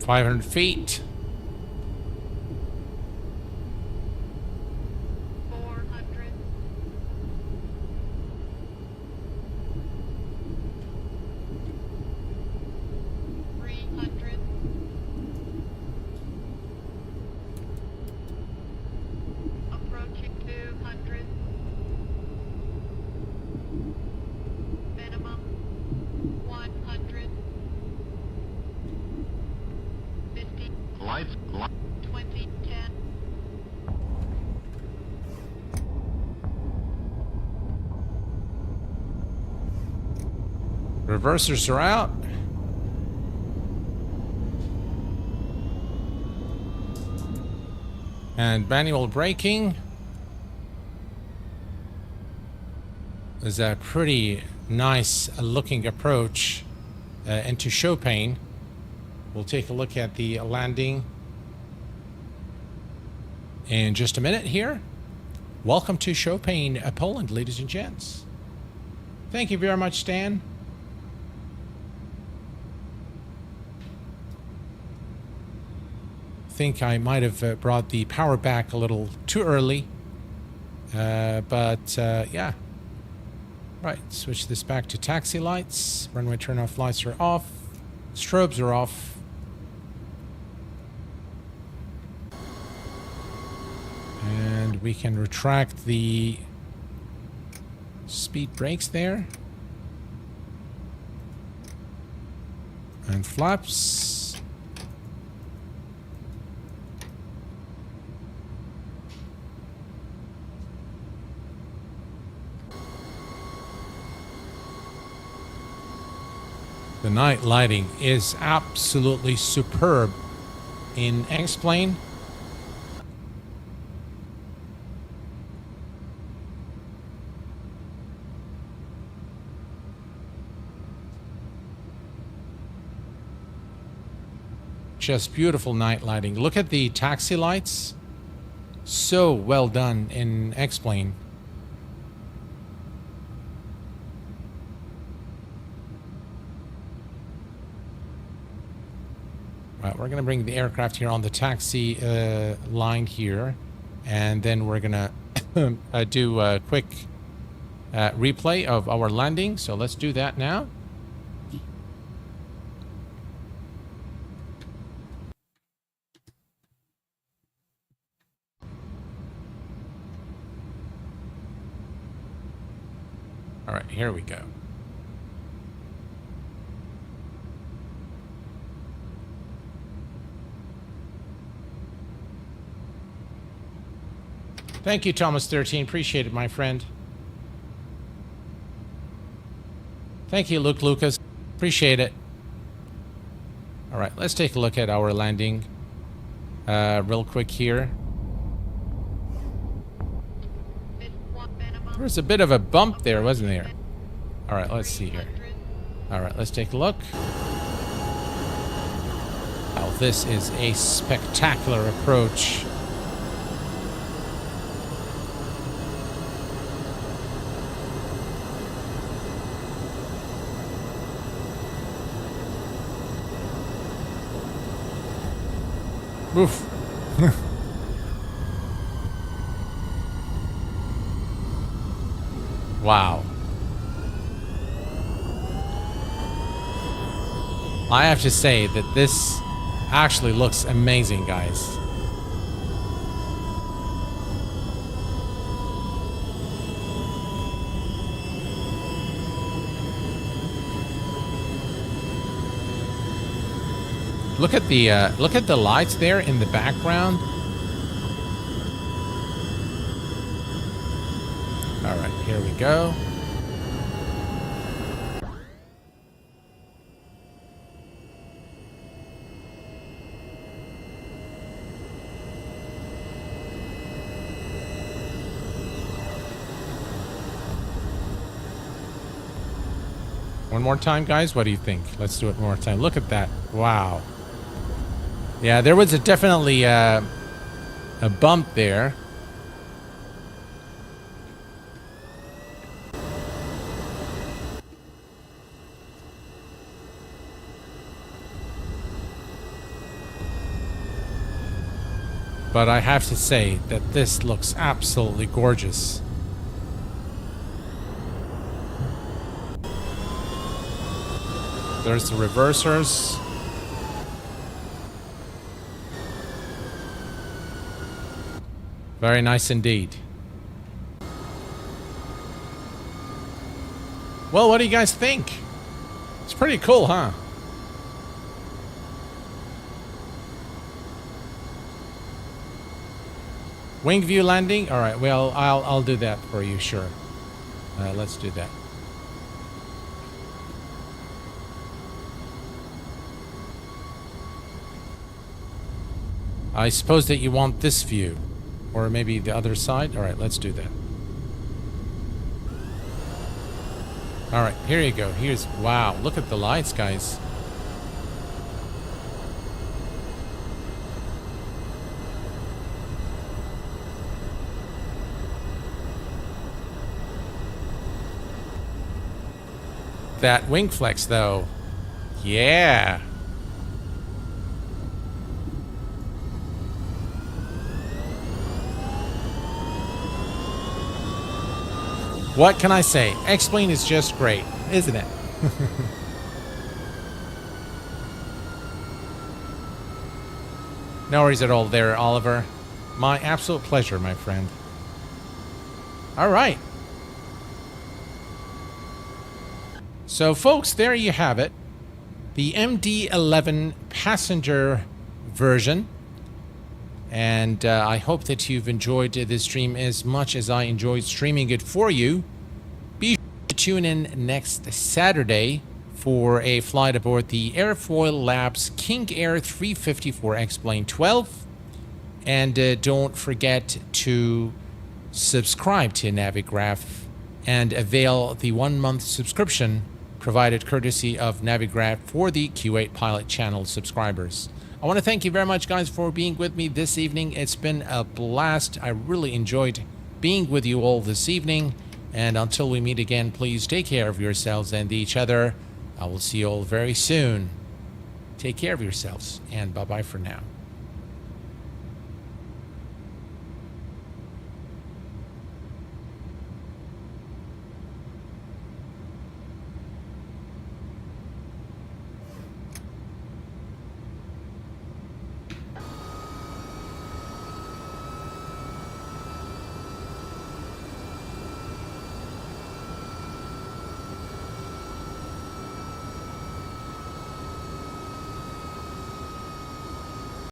C: $500.
A: 500 feet.
C: 400. 300. Approaching 200. Minimum 100. 50.
D: Lights.
C: 20. 10.
A: Reversers are out. And manual braking is a pretty nice looking approach into Chopin. We'll take a look at the landing in just a minute here. Welcome to Chopin, Poland, ladies and gents. Thank you very much, Stan. Think I might have brought the power back a little too early, but yeah. Right, switch this back to taxi lights. Runway turn-off lights are off. Strobes are off. And we can retract the speed brakes there. And flaps. The night lighting is absolutely superb in X-Plane. Just beautiful night lighting. Look at the taxi lights. So well done in X-Plane. Right, we're going to bring the aircraft here on the taxi line here. And then we're going to do a quick replay of our landing. So let's do that now. All right, here we go. Thank you, Thomas13. Appreciate it, my friend. Thank you, Luke Lucas. Appreciate it. All right, let's take a look at our landing real quick here. There was a bit of a bump there, wasn't there? All right, let's see here. All right, let's take a look. Oh, this is a spectacular approach. Oof. Wow. I have to say that this actually looks amazing, guys. Look at the lights there in the background. All right, here we go. One more time, guys. What do you think? Let's do it one more time. Look at that. Wow. Yeah, there was definitely a bump there. But I have to say that this looks absolutely gorgeous. There's the reversers. Very nice indeed. Well, what do you guys think? It's pretty cool, huh? Wing view landing. All right. Well, I'll do that for you. Sure. Let's do that. I suppose that you want this view, or maybe the other side. All right. Let's do that. All right. Here you go. Here's wow. Look at the lights, guys. That wing flex, though. Yeah. What can I say? X-Plane is just great, isn't it? No worries at all there, Oliver. My absolute pleasure, my friend. All right. So, folks, there you have it. The MD-11 passenger version. And I hope that you've enjoyed this stream as much as I enjoyed streaming it for you. Be sure to tune in next Saturday for a flight aboard the Airfoil Labs King Air 354 X-Plane 12. And don't forget to subscribe to Navigraph and avail the 1-month subscription provided courtesy of Navigraph for the Q8 Pilot Channel subscribers. I want to thank you very much, guys, for being with me this evening. It's been a blast. I really enjoyed being with you all this evening. And until we meet again, please take care of yourselves and each other. I will see you all very soon. Take care of yourselves, and bye-bye for now.